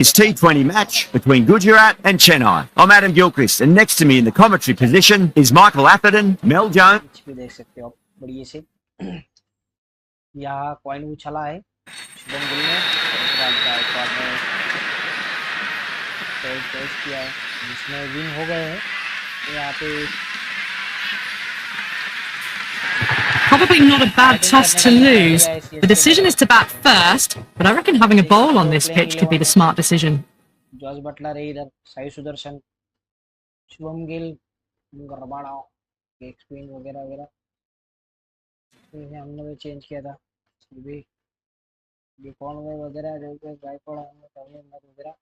It's T20 match between Gujarat and Chennai. I'm Adam Gilchrist, and next to me in the commentary position is Michael Atherton, Mel Jones. भी देख सकते हो आप बढ़िया से यहाँ कॉइन उछला है शुभम गिल ने टेस्ट किया है जिसमें विन हो गए हैं यहाँ पे Probably not a bad toss to lose. The decision is to bat first, but I reckon having a bowl on this pitch could be the smart decision. जॉर्ज बटलर है इधर साई सुदर्शन शुभम गिल गरबाड़ा एक स्पिन वगैरह वगैरह हमने भी चेंज किया था भी डिफॉल्ट में वगैरह जो कि गायकवाड़ वगैरह.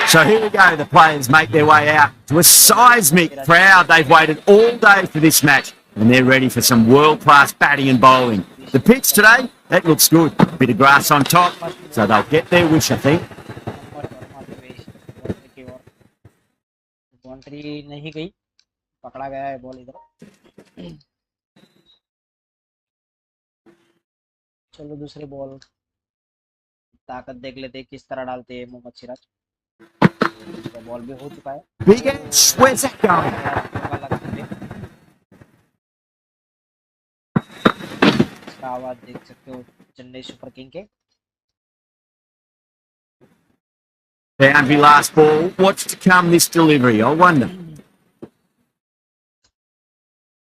So here we go, the players make their way out to a seismic crowd. They've waited all day for this match and they're ready for some world-class batting and bowling. The pitch today, that looks good. A bit of grass on top, so they'll get their wish, I think. Boundary नहीं गई, पकड़ा गया है ball इधर. चलो दूसरे ball ताकत देख लेते हैं किस तरह डालते हैं मोहम्मद सिराज. बॉल भी हो चुका है. Big edge, where's that going? इसका आवाज देख सकते हो चेन्नई सुपर किंग के. Boundary last ball. What's to come this delivery? I wonder.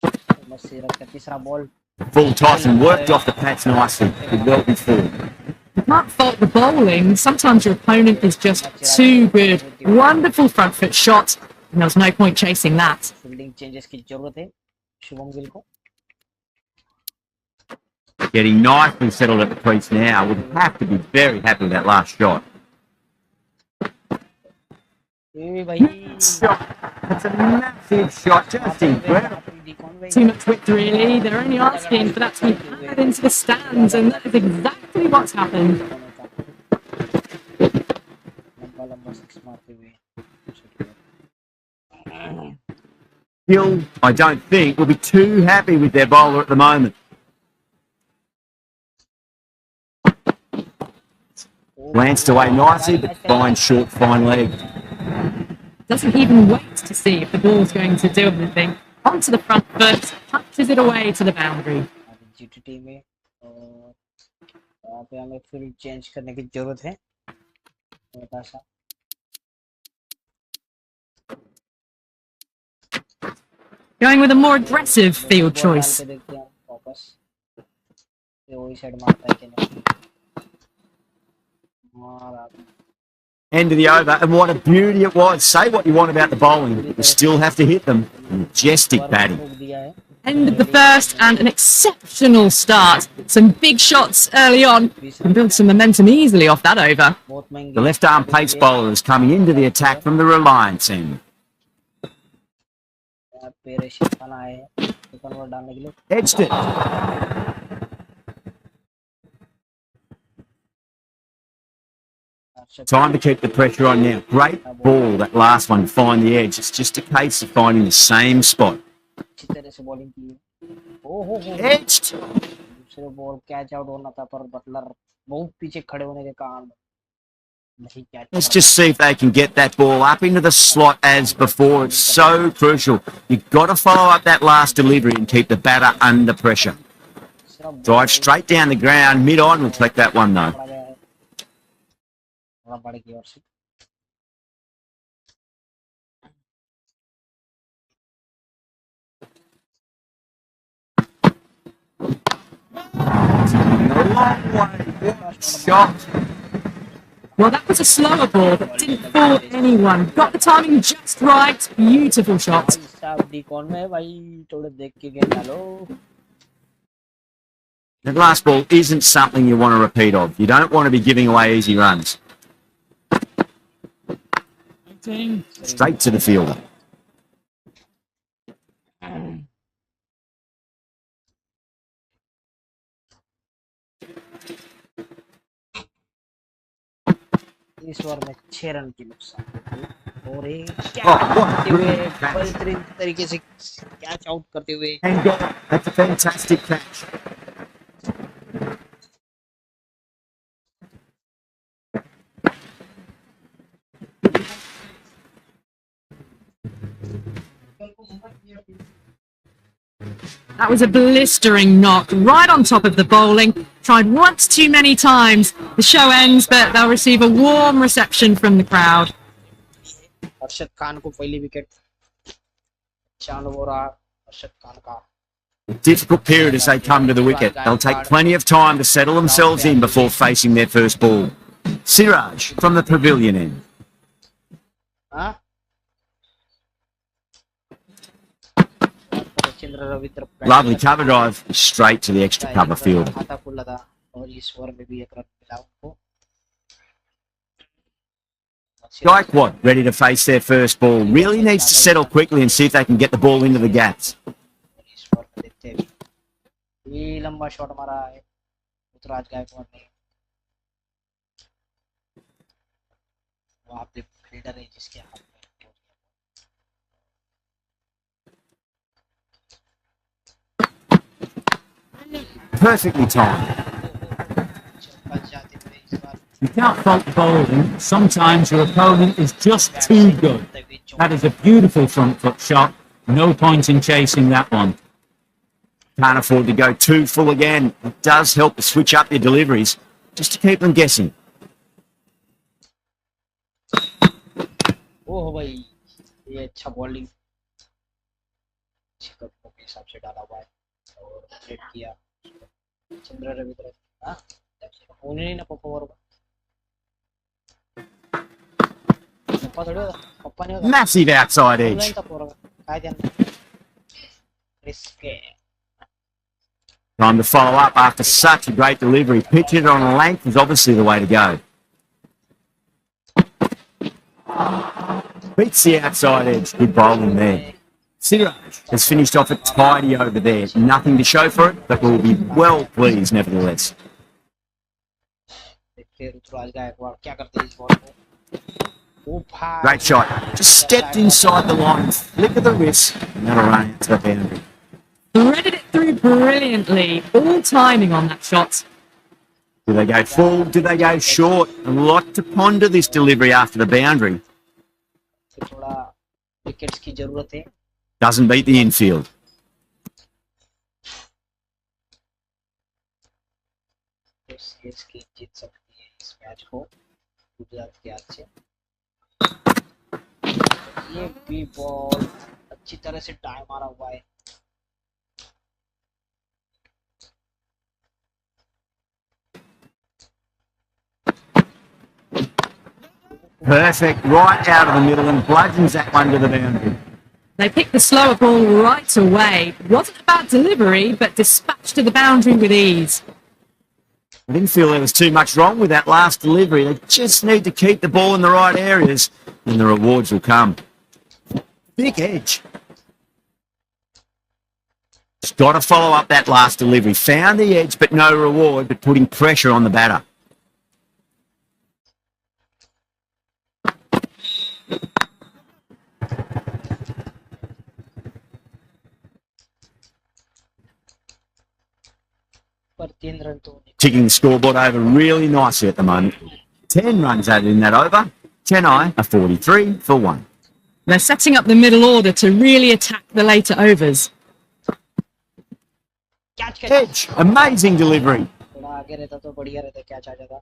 Mohammed Siraj का तीसरा ball. Full toss and worked off the patch nicely. Did well before. You can't fault the bowling. Sometimes your opponent is just too good. Wonderful front foot shot, and there was no point chasing that. Fielding changes की जरूरत है शुभम गिल को. Getting nicely settled at the crease now. Would have to be very happy with that last shot. Shot. That's a massive shot. Just incredible. Too much width, really. They're only asking for that to be hammered into the stands, and that is exactly what's happened. Hill, I don't think, will be too happy with their bowler at the moment. Glanced away nicely, but fine short, fine leg. Doesn't even wait to see if the ball's going to do anything. Onto the front foot, punches it away to the boundary. GTT में यहाँ पे हमें field change करने की जरूरत है. Going with a more aggressive field choice. End of the over, and what a beauty it was. Say what you want about the bowling, but you still have to hit them. Majestic batting. End of the first and an exceptional start. Some big shots early on and build some momentum easily off that over. The left arm pace bowler is coming into the attack from the Reliance end. Edged it. Time to keep the pressure on now. Great ball, that last one, to find the edge. It's just a case of finding the same spot. Edged. Let's just see if they can get that ball up into the slot as before. It's so crucial. You've got to follow up that last delivery and keep the batter under pressure. Drive straight down the ground, mid-on. We'll collect that one though. Shot. Well, that was a slower ball that didn't fool anyone. Got the timing just right. Beautiful shot. That last ball isn't something you want to repeat of. You don't want to be giving away easy runs. Straight to the fielder. इस over में 6 run की नुकसान और एक करते हुए बेहतरीन तरीके से कैच आउट करते हुए. That's a fantastic catch. That was a blistering knock right on top of the bowling. Tried once too many times. The show ends, but they'll receive a warm reception from the crowd. Arshad Khan को पहली wicket चांद हो रहा अरशद खान का A difficult period as they come to the wicket. They'll take plenty of time to settle themselves in before facing their first ball. Siraj from the pavilion end. हाँ चंद्र Ravindra Lovely cover drive straight to the extra cover field. खाता खुला था और इस over में भी एक run मिला उनको Gaikwad ready to face their first ball. Really needs to settle quickly and see if they can get the ball into the gaps. इस ओवर में देखते हैं ये लंबा शॉट मारा है ऋतुराज गायकवाड़ ने वहाँ पे फील्डर है जिसके हाथ में Perfectly timed. बच जाते थे इस बार You can't fault bowling. Sometimes your opponent is just too good. That is a beautiful front foot shot. No point in chasing that one. Can't afford to go too full again. It does help to switch up your deliveries just to keep them guessing. ओह भाई ये अच्छा bowling छिक्का के हिसाब से डाला हुआ है और प्लेट किया चंद्र रविंद्र हाँ होने नहीं ना पप्पा बरोबर पप्पा थोड़ी होता पप्पा नहीं होता Massive outside edge. लाइन तक बरोबर काय ध्यान risk Time to follow up after such a great delivery. Pitch it on a length is obviously the way to go. Beats the outside edge. Good bowling there. Siraj has finished off it tidy over there. Nothing to show for it, but we'll be well pleased nevertheless. देखते ऋतुराज गायकवाड़ क्या करते हैं इस ball को ओ भाई Great shot. Just stepped inside the line, flick of the wrist, and that'll run out to the boundary. Threaded it through brilliantly. All timing on that shot. Do they go full? Do they go short? A lot to ponder this delivery after the boundary. थोड़ा wickets की जरूरत है Doesn't beat the infield. तो CSK जीत सकती है इस match को गुजरात के हाथ से ये भी बॉल अच्छी तरह से टाइम मारा हुआ है Perfect. Right out of the middle and bludgeons that one to the boundary. They picked the slower ball right away. Wasn't a bad delivery, but dispatched to the boundary with ease. I didn't feel there was too much wrong with that last delivery. They just need to keep the ball in the right areas and the rewards will come. Big edge. Just got to follow up that last delivery. Found the edge, but no reward, but putting pressure on the batter. पर 3 run तो Ticking the scoreboard over really nicely at the moment. 10 runs added in that over. 10 are 43 for 1. They're setting up the middle order to really attack the later overs. Catch catch Edge. Amazing delivery. थोड़ा आगे रहता तो बढ़िया रहता catch आ जाता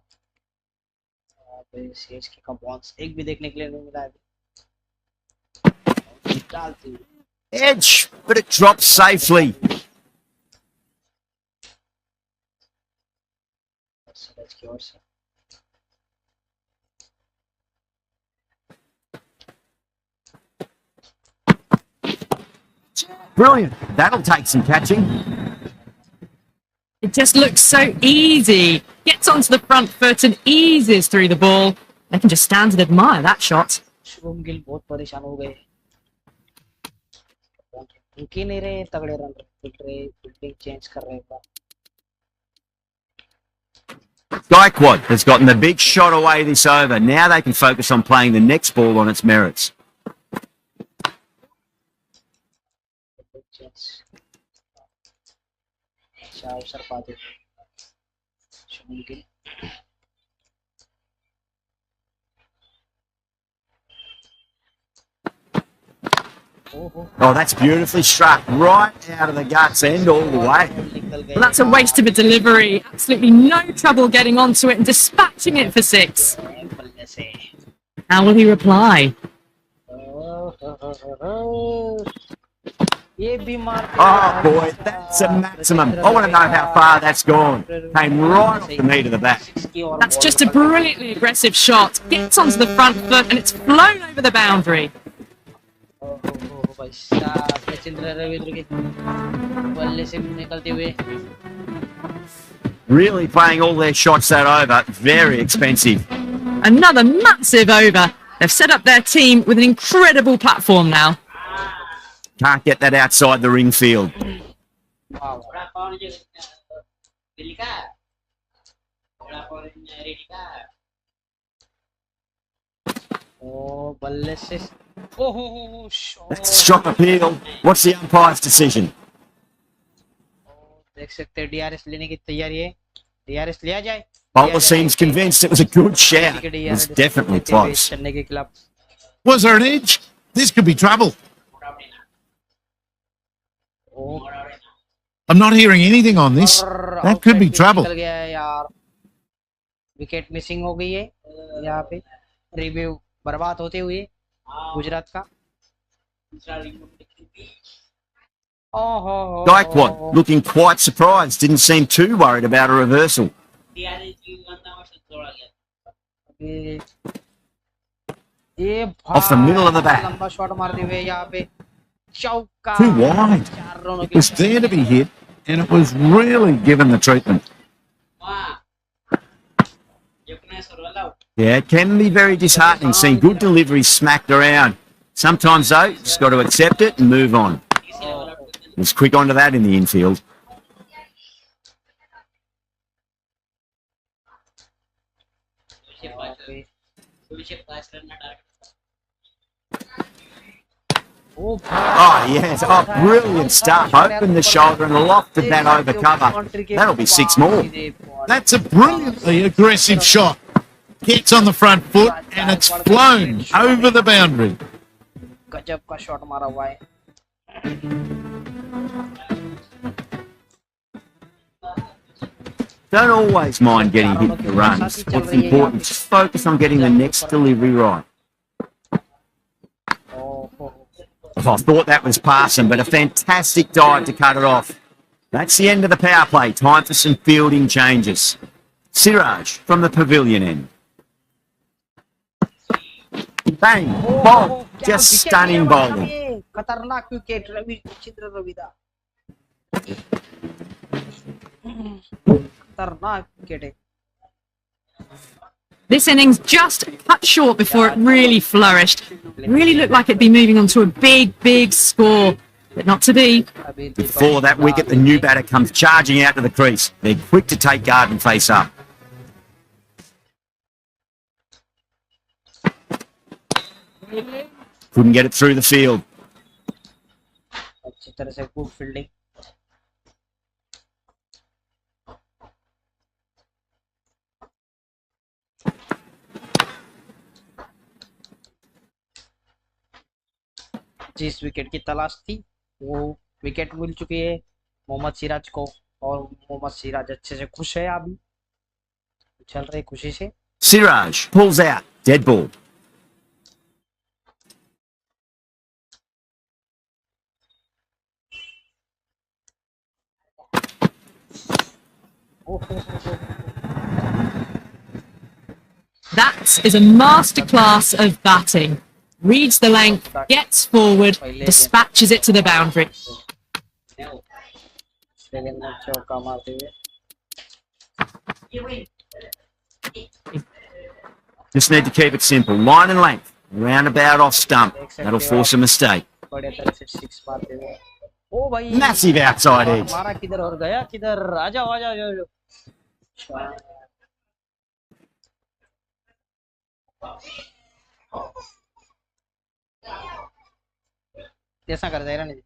CSK का balls एक भी देखने के लिए नहीं मिला अभी डालती Edge, but it drops safely. सूरज की ओर से Brilliant. That'll take some catching. It just looks so easy. Gets onto the front foot and eases through the ball. They can just stand and admire that shot. Shubham Gill बहुत परेशान हो गए उनके नहीं रहे तगड़े रन फील्डिंग चेंज कर रहे हैं Gaikwad has gotten the big shot away this over. Now they can focus on playing the next ball on its merits. अच्छा अवसर पाते Shubham Gill Oh, that's beautifully struck. Right out of the guts end all the way. Well, that's a waste of a delivery. Absolutely no trouble getting onto it and dispatching it for 6. How will he reply? Oh boy, that's a maximum. I want to know how far that's gone. Came right off the meat of the bat. That's just a brilliantly aggressive shot. Gets onto the front foot and it's flown over the boundary. Really playing all their shots that over. Very expensive. Another massive over. They've set up their team with an incredible platform now. Can't get that outside the ring field. That's a strong appeal. What's the umpire's decision? Bowler seems convinced it was a good shout. It was definitely close. Was there an edge? This could be trouble. I'm not hearing anything on this. That could be trouble. Wicket missing हो गई है यहाँ पे. Review बर्बाद होते हुए गुजरात का. Gaikwad looking quite surprised. Didn't seem too worried about a reversal. Off the middle of the bat. लंबा शॉट मारते हुए यहाँ पे चौका. Too wide. It was there to be hit, and it was really given the treatment. Yeah, it can be very disheartening seeing good deliveries smacked around. Sometimes, though, you just got to accept it and move on. He was quick onto that in the infield. Oh, yes. Oh, brilliant stuff. Opened the shoulder and lofted that over cover. That'll be 6 more. That's a brilliantly aggressive shot. Gets on the front foot, and it's flown over the boundary. गजब का shot मारा हुआ है. Don't always mind getting hit for runs. What's important, just focus on getting the next delivery right. I thought that was passing, but a fantastic dive to cut it off. That's the end of the power play. Time for some fielding changes. Siraj from the pavilion end. Bang! Bob! Just stunning bowling. खतरनाक wicket Ravichander Ravida. खतरनाक wicket है. This innings just cut short before it really flourished. It really looked like it'd be moving on to a big, big score, but not to be. Before that wicket, the new batter comes charging out to the crease. They're quick to take guard and face up. Couldn't get it through the field. अच्छी तरह से good fielding. जिस wicket की तलाश थी वो wicket मिल चुकी है मोहम्मद सिराज को, और मोहम्मद सिराज अच्छे से खुश है. अभी चल रहे खुशी से. Siraj pulls out. Dead ball. That is a masterclass of batting. Reads the length, gets forward, dispatches it to the boundary. Just need to keep it simple. Line and length. Roundabout off stump. That'll force a mistake. Massive outside edge. मारा किधर और गया किधर. आ जाओ आ जाओ. कैसा कर जाएगा नहीं.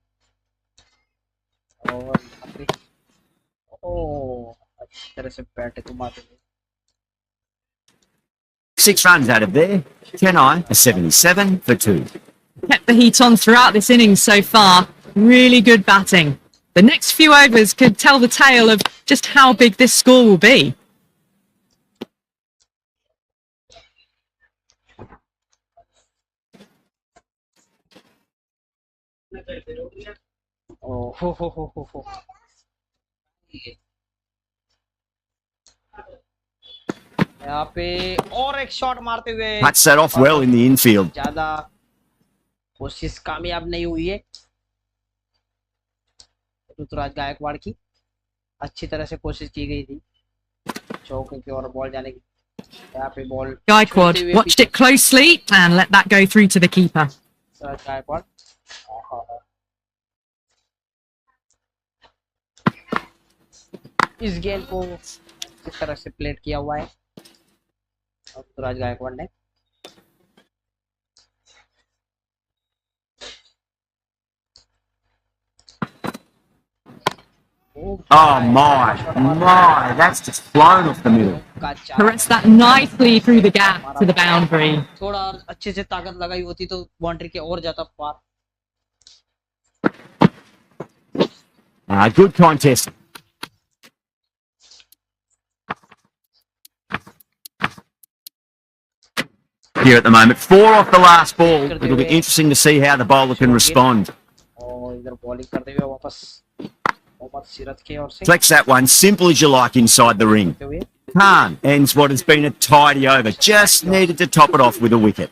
और अच्छी तरह से बैट घुमाते हुए. 6 runs out of there. Chennai a 77 for 2. Kept the heat on throughout this innings so far. Really good batting. The next few overs could tell the tale of just how big this score will be. ओ हो यहाँ पे और एक shot मारते हुए Cuts that off well in the infield. ज्यादा कोशिश कामयाब नहीं हुई है ऋतुराज गायकवाड़ की। अच्छी तरह से कोशिश की गई थी चौके की ओर बॉल जाने की। यहाँ पे ball Gaikwad watched it closely and let that go through to the keeper. Gaikwad इस गेंद को किस तरह से प्लेट किया हुआ है ऋतुराज गायकवाड़ ने। Oh my, that's just flown off the middle. Caressed that nicely through the gap to the boundary. थोड़ा अच्छे से ताकत लगाई होती तो बाउंड्री के और जाता पार। Good contest. Here at the moment, 4 off the last ball. It'll be interesting to see how the bowler can respond. और इधर बॉलिंग करते हुए वापस मोहम्मद सिराज के ओर से Flex that one, simple as you like inside the ring. Khan ends what has been a tidy over. Just needed to top it off with a wicket.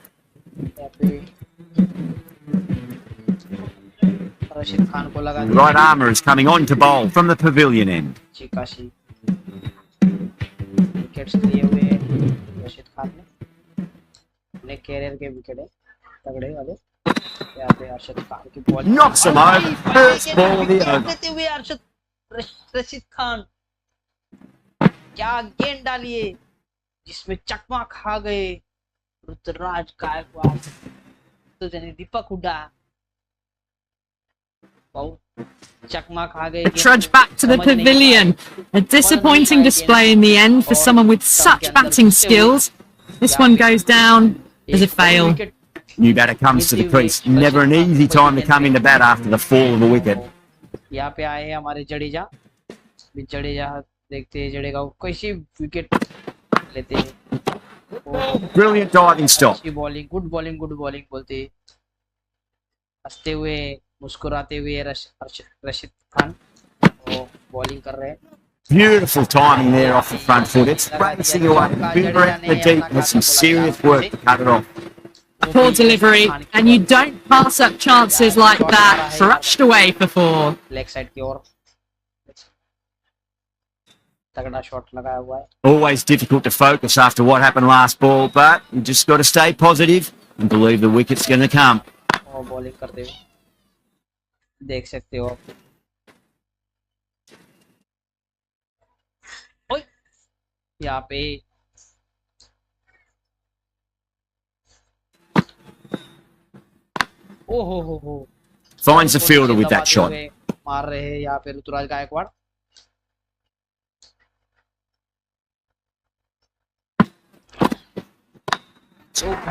Rashid Khan को लगा The right armour is coming on to bowl from the pavilion end. चिकाशी wickets लिए हुए रशीद खान ने अपने career के wicket है तगड़े वाले। यहाँ पे अर्शद खान की ball Knocks him over. First ball of the over. देते हुए रशीद खान क्या गेंद डाली है जिसमें चकमा खा गए ऋतुराज गायकवाड़ तो जने दीपक हुड्डा चकमा खा गए। Trudge back to the pavilion. A disappointing display in the end for someone with such batting skills. This one goes down as a fail. New batter comes to the crease. Never an easy time to come into bat after the fall of a wicket. यहाँ पे आए हैं हमारे जडेजा। जडेजा देखते हैं जडेजा कैसी wicket लेते हैं। Brilliant diving stop. अच्छी बॉलिंग गुड बॉलिंग बोलते हंसते हुए मुस्कुराते हुए रशीद खान बॉलिंग कर रहे हैं। Beautiful timing there off the front foot. It's racing away. Boomer out in the deep has some serious work to cut it off. Poor delivery, and you don't pass up chances like that. Thrashed away for 4. Leg side की ओर तगड़ा shot लगाया हुआ है। Always difficult to focus after what happened last ball, but you just got to stay positive and believe the wicket's going to come. और bowling करते हुए देख सकते हो आप। यहाँ पे हो Finds the fielder with that shot. मार रहे हैं यहाँ पे Ruturaj Gaikwad.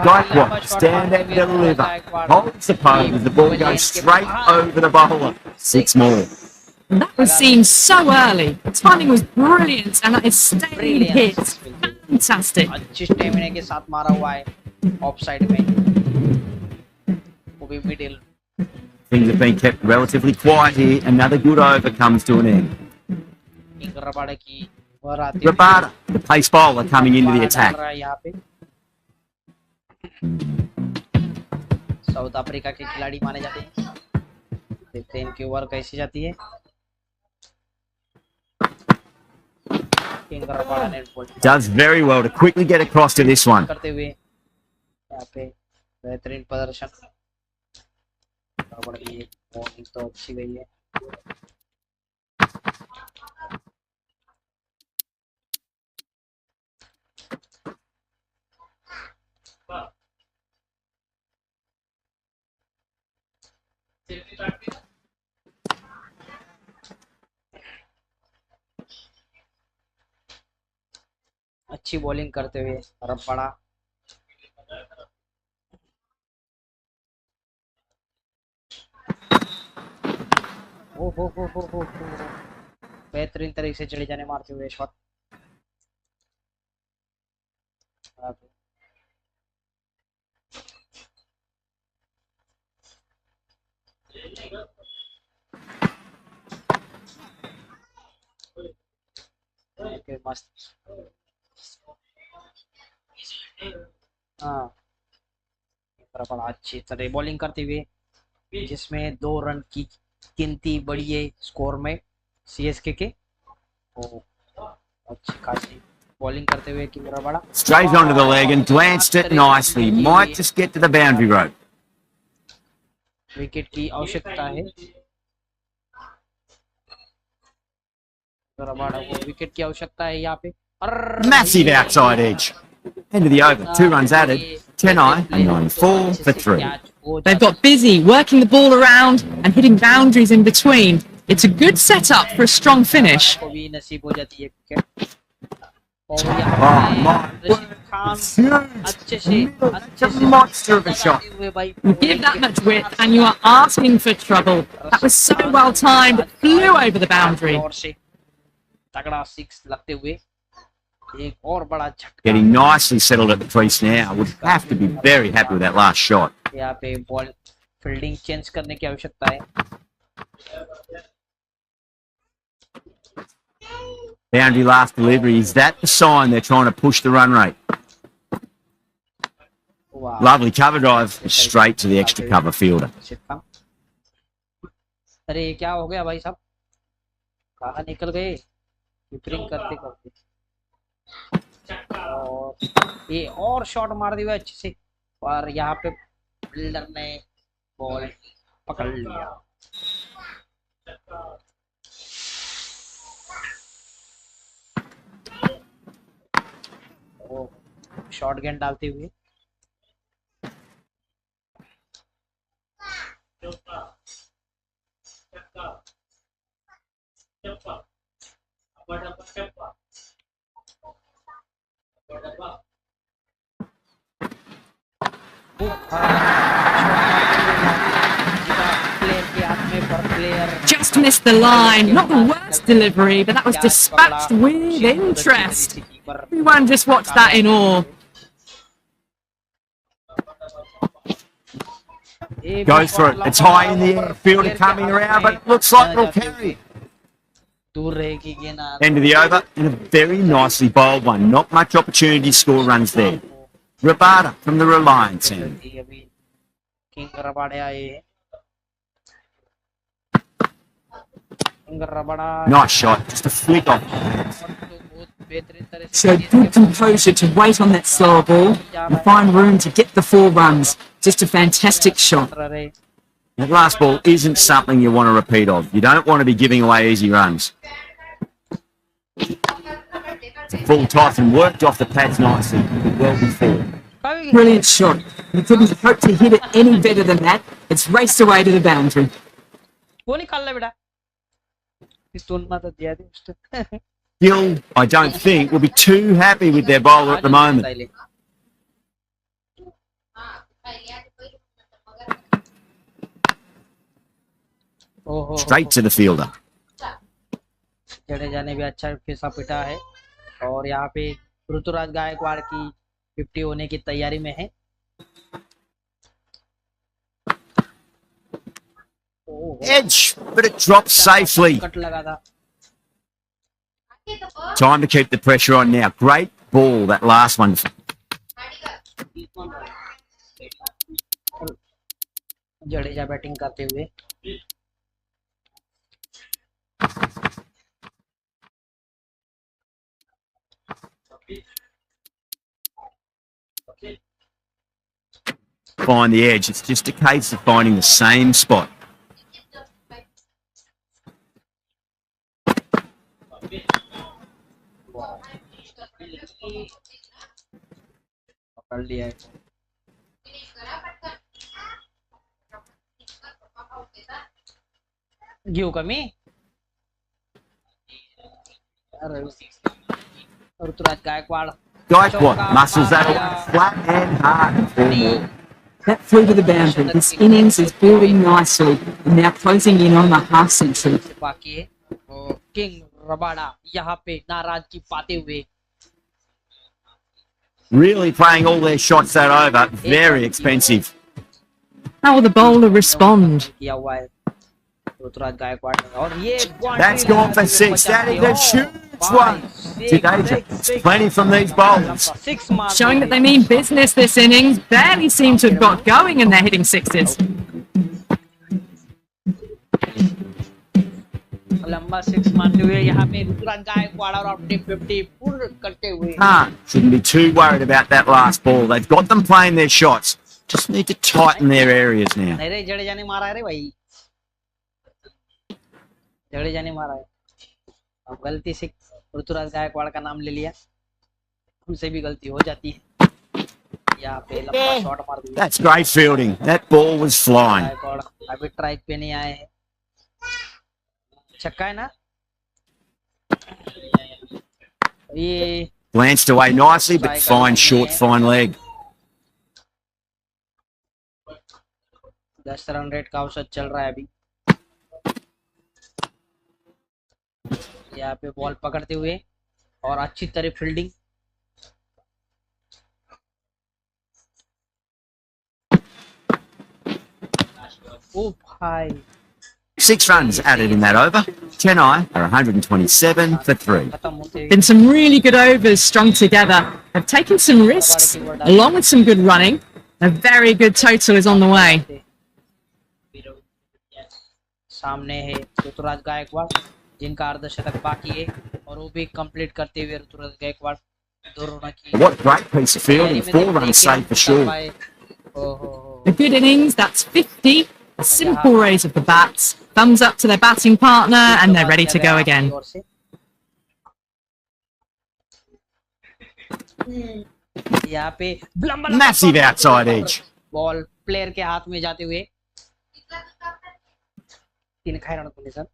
Gaikwad, stand and deliver. Holds the pose as the ball goes straight over the bowler. 6 more. That was seen so early. The timing was brilliant, and that is stayed hit. Fantastic. अच्छी stamina के साथ मारा हुआ है of side में वो भी middle. Things have been kept relatively quiet here. Another good over comes to an end. Rabada की और आती Rabada, the pace bowler coming into the attack. यहाँ पे साउथ अफ्रीका के खिलाड़ी माने जाते हैं। देखते हैं इनकी ओवर कैसी जाती है। Does very well to quickly get across to this one. करते हुए यहाँ पे बेहतरीन प्रदर्शन। बॉलिंग तो अच्छी गई है। अच्छी बॉलिंग करते हुए रबाडा ओ हो बेहतरीन तरीके से जडेजा ने मारते हुए शॉट। ओके मस्त। हाँ बड़ा अच्छी तरह बॉलिंग करते हुए जिसमें 2 रन की गिनती बढ़ी है स्कोर में सीएसके के। ओ अच्छी खासी बॉलिंग करते हुए king Rabada Straight onto the leg and glanced it nicely. Might just get to the boundary rope. Wicket की आवश्यकता है रबाड़ा को, विकेट की आवश्यकता है यहाँ पे। Massive outside edge. End of the over. 2 runs added. 10 9 and 94 for 3. They've got busy working the ball around and hitting boundaries in between. It's a good setup for a strong finish. को भी नसीब हो जाती है wicket. और यहाँ पे रशीद खान अच्छे से Monster of a shot. भाई You give that much width and you are asking for trouble. That was so well timed, it flew over the boundary. और से तगड़ा 6 लगते हुए एक और बड़ा झटका। Getting nicely settled at the crease now. Would have to be very happy with that last shot. यहाँ पे बॉल फील्डिंग चेंज करने की आवश्यकता है। Boundary last delivery. Is that the sign they're trying to push the run rate? वाह Lovely cover drive straight to the extra cover fielder. अरे क्या हो गया भाई साहब, कहाँ निकल गए कीपिंग करते करते। और ये और शॉट मार दिया अच्छे से और यहाँ पे फील्डर ने बॉल पकड़ लिया। शॉर्ट गेंद डालते हुए Just missed the line. Not the worst delivery, but that was dispatched with interest. Everyone just watched that in awe. Goes for it. It's high in the air. Fielder coming around, but looks like it'll carry. दूर रहेगी गेंद। End of the over and a very nicely bowled one. Not much opportunity to score runs there. Rabada from the Reliance end. अभी king रबाड़े आए हैं। King Rabada Nice shot. Just a flick off. बहुत बेहतरीन तरह से Showed good composure to wait on that slower ball and find room to get the 4 runs. Just a fantastic shot. रहे। That last ball isn't something you want to repeat of. You don't want to be giving away easy runs. It's a full toss and worked off the pads nicely. Well before. Brilliant shot. You couldn't hope to hit it any better than that. It's raced away to the boundary. वो निकाल ले बेटा, इस तुलना तो दिया थी उसने। Gill, I don't think, will be too happy with their bowler at the moment. Straight to the fielder. Jadeja ने भी अच्छा फिसा पिटा है और यहाँ पे ऋतुराज गायकवाड़ की 50 होने की तैयारी में है। Edge, but it drops safely. Cut लगा था। Time to keep the pressure on now. Great ball, that last one. Jadeja batting करते हुए Find the edge. It's just a case of finding the same spot. पकड़ लिया है। घेऊ कमी Rituraj Gaikwad Gaikwad muscles that away flat and hard. 4 more. That flew to the boundary. This innings is building nicely and now closing in on the half century. बाकी है king Rabada यहाँ पे नाराजगी पाते हुए Really playing all their shots that over. Very expensive. How will the bowler respond? किया हुआ है ऋतुराज गायकवाड़ ने और ये That's gone for 6. That is a huge one. Today, plenty from these bowlers. Showing that they mean business this innings. Barely seem to have got going and they're hitting sixes. लंबा 6 मारते हुए यहाँ पे ऋतुराज गायकवाड़ और अपनी 50 पूर्ण करते हुए Shouldn't be too worried about that last ball. They've got them playing their shots. Just need to tighten their areas now. नहीं रे जडेजा ने मारा है रे भाई जडेजा ने मारा है अब गलती से ऋतुराज गायकवाड़ का नाम ले लिया उनसे भी गलती हो जाती है यहाँ पे लंबा शॉट मार दिया That's great fielding. That ball was flying. Gaekwad अभी ट्राइक पे नहीं आए हैं छक्का है ना ये Glanced away nicely, but fine short, fine leg. 10 run rate का औसत चल रहा है अभी यहाँ पे बॉल पकड़ते हुए और अच्छी तरह फील्डिंग ओ भाई 6 runs added in that over. Chennai are 127 for 3. खत्म होते Been some really good overs strung together. They've taken some risks along with some good running. A very good total is on the way. सामने है ऋतुराज गायकवाड़ जिनका अर्धशतक बाकी है और वो भी कंप्लीट करते हुए ऋतुराज गायकवाड़ दोनों रन की What a great piece of fielding. 4 runs saved for sure. A good innings, that's 50. A simple raise of the bats. Thumbs up to their batting partner and they're ready to go again. यहाँ पे Massive outside edge. Ball player के हाथ में जाते हुए 3 खाई run को sir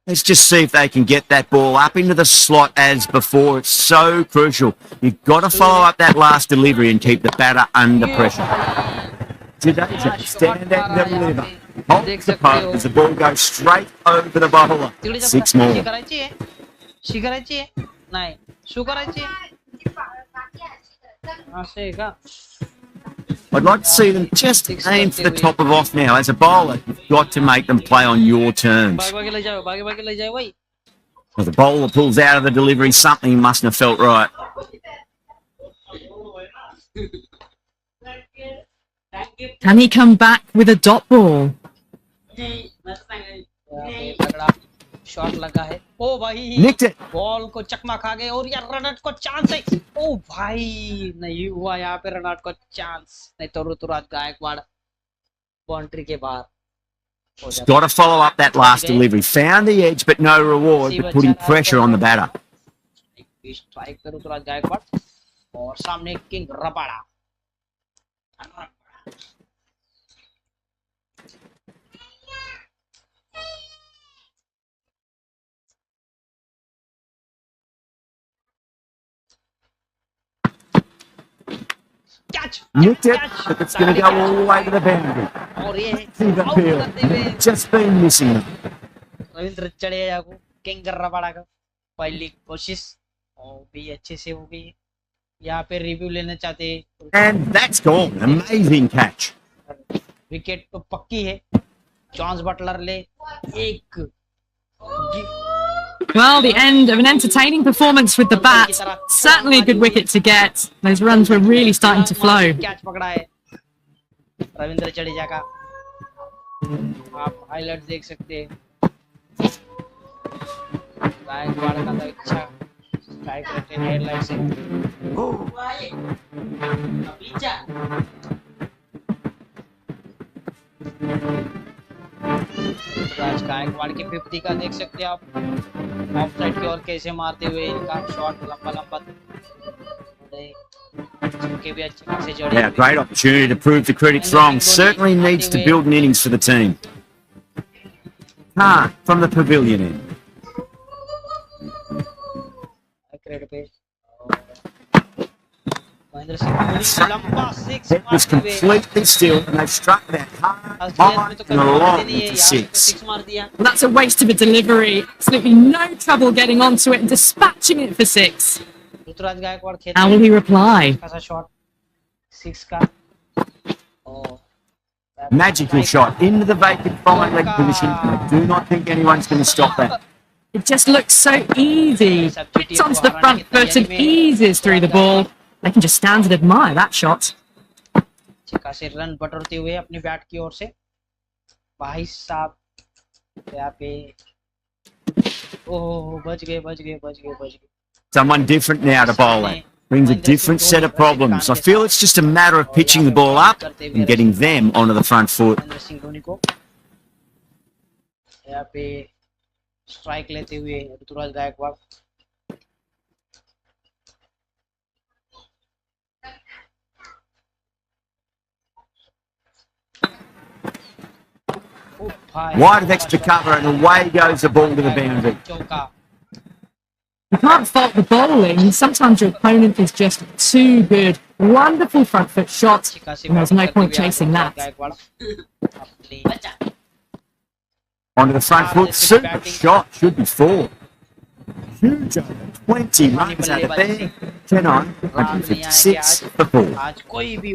Let's just see if they can get that ball up into the slot as before. It's so crucial. You've got to follow up that last delivery and keep the batter under pressure. Jadeja, stand and deliver. Holds the punt as the ball goes straight over the bowler. 6 more. She करायची आहे नाही शू करायची असं आहे का I'd like to see them just aim for the top of off now. As a bowler, you've got to make them play on your terms. भागे ले जाओ भाई If the bowler pulls out of the delivery, something mustn't have felt right. Can he come back with a dot ball? Shot लगा है ओ भाई Nicked it. Ball को चकमा खा गए और यार रनआउट को चांस है ओ भाई नहीं हुआ यहाँ पे रनआउट को चांस नहीं तो ऋतुराज गायकवाड़ बाउंड्री के बाहर Got to follow up that last delivery. Found the edge, but no reward, but putting pressure on the batter. Strike पे ऋतुराज गायकवाड़ और सामने king Rabada Nicked it, but it's going to go all the way to the boundary. और ये See the field. Just been missing it. Ravindra Jadeja को king Rabada का पहली कोशिश और भी अच्छे से हो गई यहाँ पे रिव्यू लेना चाहते And that's gone. Amazing catch. Wicket तो पक्की है जॉन्स बटलर ले एक Well, the end of an entertaining performance with the bat. Certainly a good wicket to get. Those runs were really starting to flow. Catch पकड़ा है रविंद्र जडेजा का आप highlight देख सकते हैं गायकवाड़ का तो अच्छा स्ट्राइक रेट है हेडलाइट से राज गायकवाड़ की 50 का देख सकते हैं आप ऑफ साइड की ओर कैसे मारते हुए इनका शॉट लंबा के भी अच्छे खासे जड़े Yeah, great opportunity to prove the critics wrong. Certainly needs to build an innings for the team. From the pavilion end. Credit पे महेंद्र सिंह धोनी लंबा सिक्स It was मारते हुए completely still, and they struck that hard, असलियत high में तो and कभी मारते long नहीं है, for यहाँ पे तो 6. सिक्स मार दिया। Well, that's a waste of a delivery. Absolutely no trouble getting onto it and dispatching it for 6. Rituraj Gaekwad खेलते How will he reply? खासा शॉट सिक्स का। और Magical shot into the vacant fine leg position, and I do not think anyone's going to stop that. It just looks so easy. Gets onto the front foot and eases through the ball. They can just stand and admire that shot. अच्छे खासे run बटोरते हुए अपनी bat की ओर से भाई साहब यहाँ पे ओह बच गए। Someone different now to bowl it. Brings a different set of problems. I feel it's just a matter of pitching the ball up and getting them onto the front foot. Mahendra Singh Dhoni को यहाँ पे स्ट्राइक लेते हुए Rituraj Gaekwad. Wide of extra cover, and away goes the ball to the boundary. चौका। You can't fault the bowling. Sometimes your opponent is just too good. Wonderful front foot shot. And there's no point chasing that. Onto the front foot, super shot, should be 4. Huge over, 20 runs out of there. 10 on, 156 for 4. आज कोई भी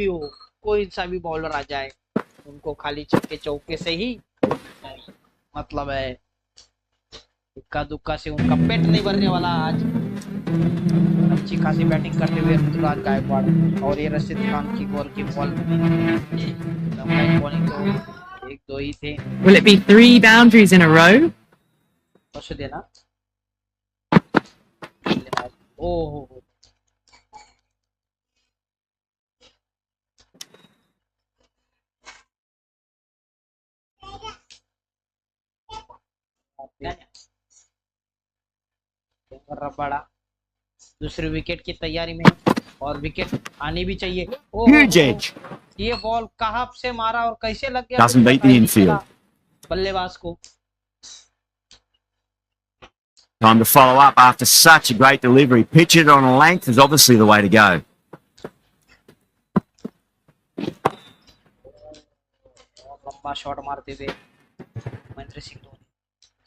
हो कोई सा भी bowler आ जाए उनको खाली छक्के चौके से ही मतलब है। इक्का दुक्का से उनका पेट नहीं भरने वाला आज। अच्छी खासी बैटिंग करते हुए ऋतुराज गायकवाड़ और ये रशीद खान की बॉल बॉलिंग तो एक दो ही थे। Will it be 3 boundaries in a row? बस देना। ओह रबाड़ा दूसरी विकेट की तैयारी में और विकेट आनी भी चाहिए। Huge edge. ये बॉल कहां से मारा और कैसे लग गया Doesn't beat the infield. बल्लेबाज को। Time to follow up after such a great delivery. Pitch it on a length is obviously the way to go. लंबा शॉट मारते हुए महेंद्र सिंह धोनी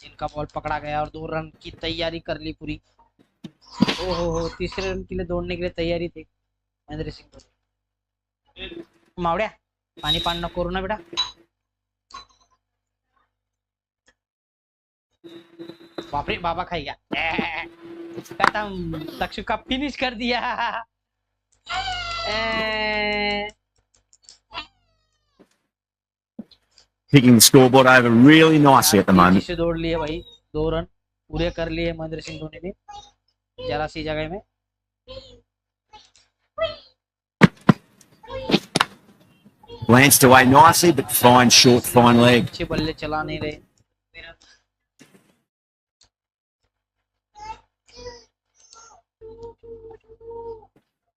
जिनका बॉल पकड़ा गया और 2 रन की तैयारी कर ली पूरी। ओहो तीसरे रन के लिए दौड़ने के लिए तैयारी थे महेंद्र सिंह धोनी। मावड्या पानी पान न करू ना बेटा। बापरे बाबा खाई गया। खत्म दक्षु का फिनिश कर दिया। Picking the scoreboard over really nicely at the moment. से दौड़ लिए भाई 2 रन पूरे कर लिए महेंद्र सिंह धोनी ने जरा सी जगह में। Glanced away nicely, but fine short, fine leg. अच्छे बल्ले चला नहीं रहे।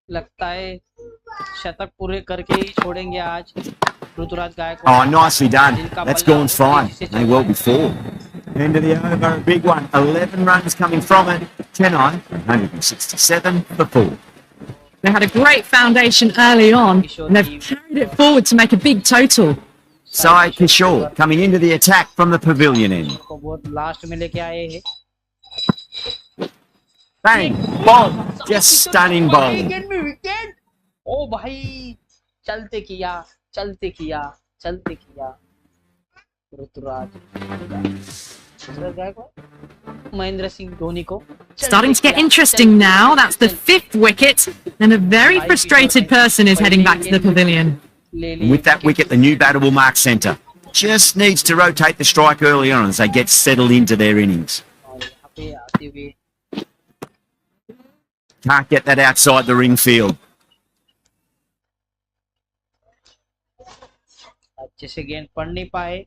लगता है शतक पूरे करके ही छोड़ेंगे आज Rituraj Gaekwad. Oh, nicely done. That's gone fine. They well before. End of the over, a big one. 11 runs coming from it. 10 on, 167 for 4. They had a great foundation early on and they've carried it forward to make a big total. Sai Kishore coming into the attack from the pavilion end. को बहुत last में लेके आए हैं। Bang! Ball! Just stunning bowling. Wicket में wicket. ओ भाई चलते किया ऋतुराज महेंद्र सिंह धोनी को Starting to get interesting now. That's the 5th wicket and a very frustrated person is heading back to the pavilion. And with that wicket, the new batter will mark centre. Just needs to rotate the strike early on as they get settled into their innings. Can't get that outside the ring field. अच्छे से गेंद पढ़ नहीं पाए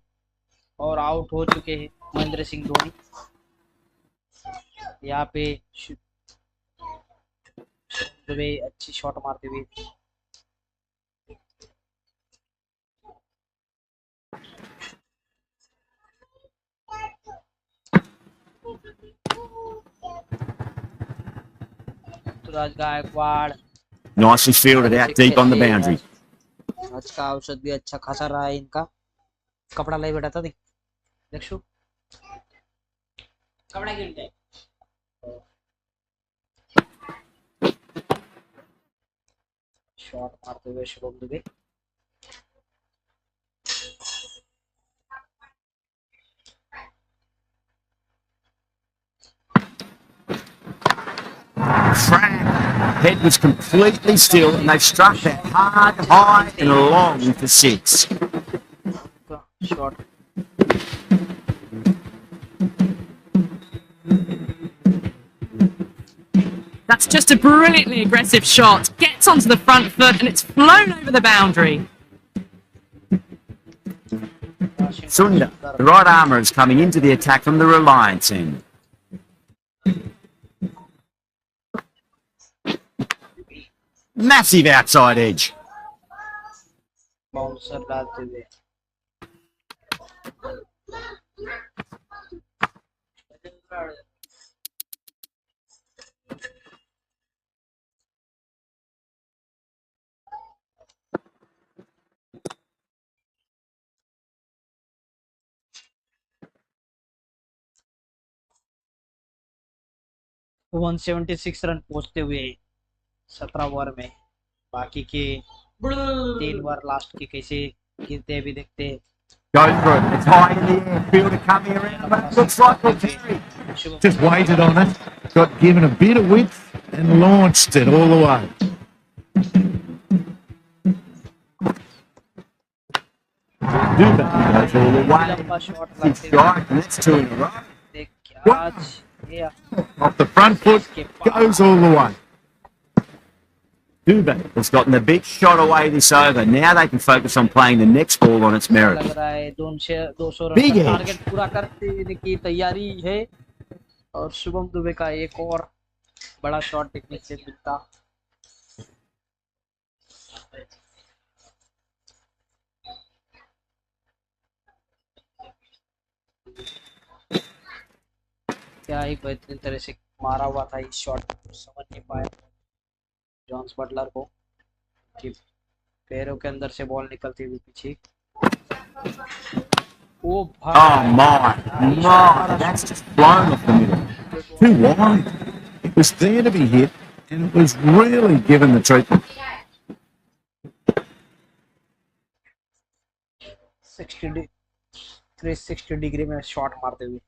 और out हो चुके हैं महेंद्र सिंह धोनी। यहाँ पे अच्छी शॉट मारते हुए Rituraj Gaekwad Nicely fielded out deep on the boundary. आज का औषध भी अच्छा खासा रहा है इनका. कपड़ा लाई बेटा था देख. देख शो. कपड़ा गिर जाए. शॉट मारते हुए Shubham Dubey. Frank, head was completely still and they've struck that hard, high and long for 6. Shot. That's just a brilliantly aggressive shot. Gets onto the front foot and it's flown over the boundary. Sunda, the right armour is coming into the attack from the Reliance end. Massive outside edge. Bouncer डालते हुए. तो 176 run पहुंचते हुए 17 over में. बाकी के 3 over last के कैसे गिरते हैं भी देखते हैं. Goes for it. It's high in the air. Fielder coming around, but it looks like a carry. Just waited on it, got given a bit of width and launched it all the way. Duba goes all the way. लंबा shot It's लगते हुए. right, and that's 2 in a row. देख क्या आज ये Off the front foot, goes all the way. Duba has gotten the big shot away this over. Now they can focus on playing the next ball on its लग merits. रहा है 200 run Big का edge. Target पूरा करने की तैयारी है. और शुभम दुबे का एक और बड़ा शॉट देखने से मिलता. क्या ही बेहतरीन तरह से मारा हुआ था इस शॉट. समझ नहीं पाया जॉन्स बटलर को कि पैरों के अंदर से बॉल निकलती हुई पीछे. ओ Oh भाई my, that's just blown off the middle. Too wide. It was there to be hit, and it was really given the treatment. 360 degree में शॉट मारते हुए.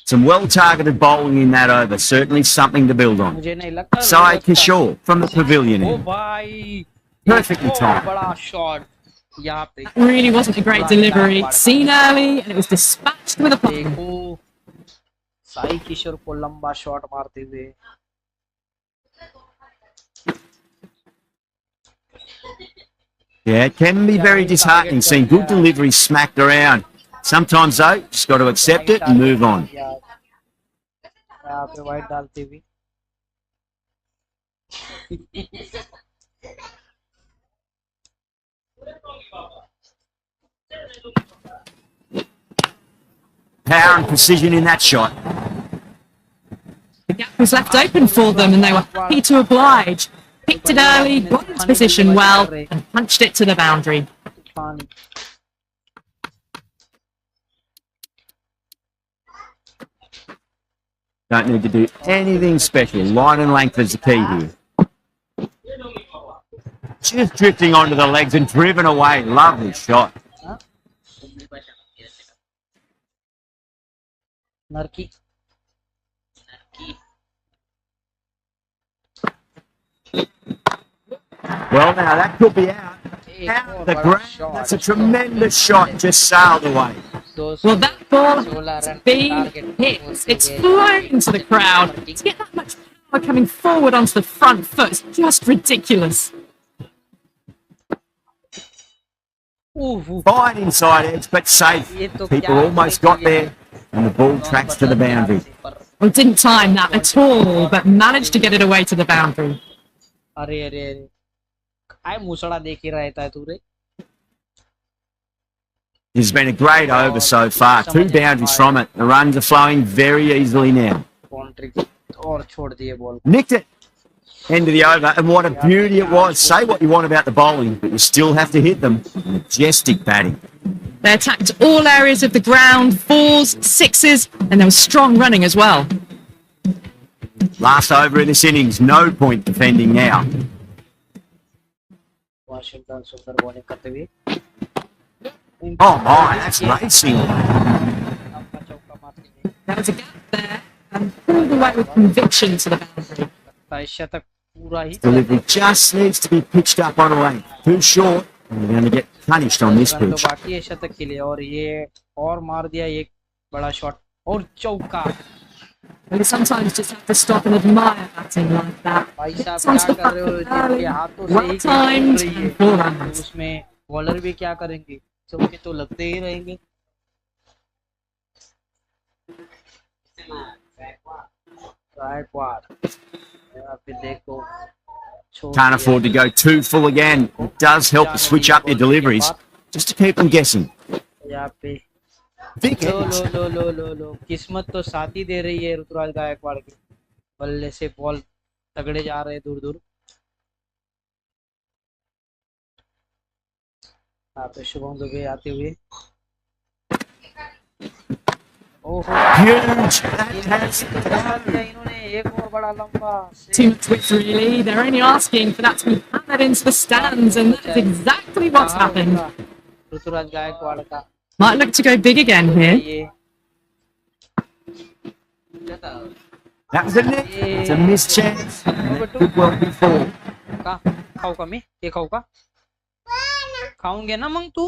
Some well-targeted bowling in that over. Certainly something to build on. मुझे नहीं लगता Sai Kishore from the pavilion O end. भाई Perfectly एक और timed. बड़ा शॉट यहाँ पे. Really wasn't a great delivery. Seen early and it was dispatched with a play. देखो साई किशोर को लंबा शॉट मारते हुए. Yeah, it can be very disheartening seeing good delivery smacked around. Sometimes though, just got to accept it and move on. यहाँ पे white डालते हुए. Power and precision in that shot. The gap was left open for them and they were happy to oblige. Picked it early, got into position well and punched it to the boundary. पानी. Don't need to do anything special. Line and length is the key here. Just drifting onto the legs and driven away. Lovely shot. नरकी. Well, now that could be out. एक Out और of the बड़ा ground. Shot. That's a tremendous shot. Just sailed away. Well, that ball has been hit. It's flown into the crowd. To get that much power coming forward onto the front foot is just ridiculous. Fine inside edge, but safe. People almost got there, and the ball tracks to the boundary. Well, didn't time that at all, but managed to get it away to the boundary. अरे अरे अरे काय मुसळा देख ही रहता है तू रे. It's been a great over so far. 2 boundaries from it. The runs are flowing very easily now. Boundary और छोड़ दिए ball. Nicked it. End of the over, and what a beauty it was. Say what you want about the bowling, but you still have to hit them. Majestic batting. They attacked all areas of the ground, fours, sixes, and there was strong running as well. Last over in this innings, no point defending now. Washington सुंदर bowling करते हुए Oh my, that's racing. लंबा चौका मारते हुए There was a gap there and pulled away with conviction to the boundary. लगता है शतक पूरा ही Delivery just needs to be pitched up on a lane. Too short, and you're going to get punished on this run तो pitch. बाकी है शतक के लिए और ये और मार दिया एक बड़ा शॉट और चौका And you sometimes just have to stop and admire batting like that. भाई साहब It's क्या कर रहे हो जिनके हाथों से well ही timed रही है and 4 तो runs. उसमें बॉलर भी क्या करेंगे चौके तो लगते ही रहेंगे यहाँ पे देखो Can't afford to go too full again. It does help to switch up your deliveries, just to keep them guessing. यहाँ पे Big लो hits. लो लो लो लो लो किस्मत तो साथ ही दे रही है ऋतुराज गायकवाड़ की बल्ले से बॉल तगड़े जा रहे हैं दूर दूर यहाँ पे शुभम दुबे आते हुए ओहो Huge. That has लगा दिया इन्होंने एक और बड़ा लंबा Too much width really. They're only asking for that to be hammered into the stands, and that's exactly what's happened. Rituraj Gaekwad का Might look to go big again here. ये That was a nick. It's a missed chance. And it could well be four. का खाऊ का मी हे खाऊ का खाऊन घे ना मग तू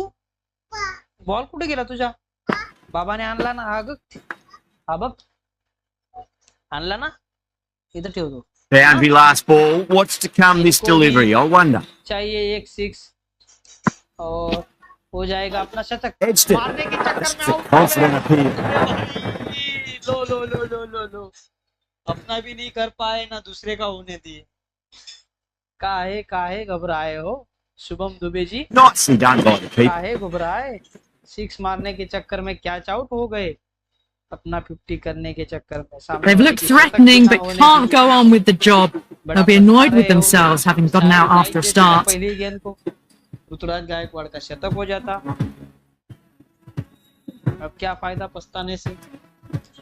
बॉल कुठे गेला तुझा बाबाने आणला ना हा बघ आणला ना इथं ठेव दो Boundary last ball. What's to come this delivery? I wonder. चाहिए एक 6 और हो जाएगा अपना शतक Edged it. मारने के चक्कर That's में a आउट confident appeal. लो लो लो लो लो लो अपना भी नहीं कर पाए ना दूसरे का होने दिए काहे घबराए हो Shubham Dubey ji Nicely done by the keeper. काहे घबराए 6 मारने के चक्कर में कैच आउट हो गए अपना 50 करने के चक्कर में सामने They've वाले looked की शतक threatening पूरा but होने can't की go on with the job. बड़ा They'll be पछता annoyed with रहे themselves होंगे। having gotten out शायद after a देते तो start. पहली गेंद को ऋतुराज गायकवाड़ का शतक हो जाता अब क्या फायदा पछताने से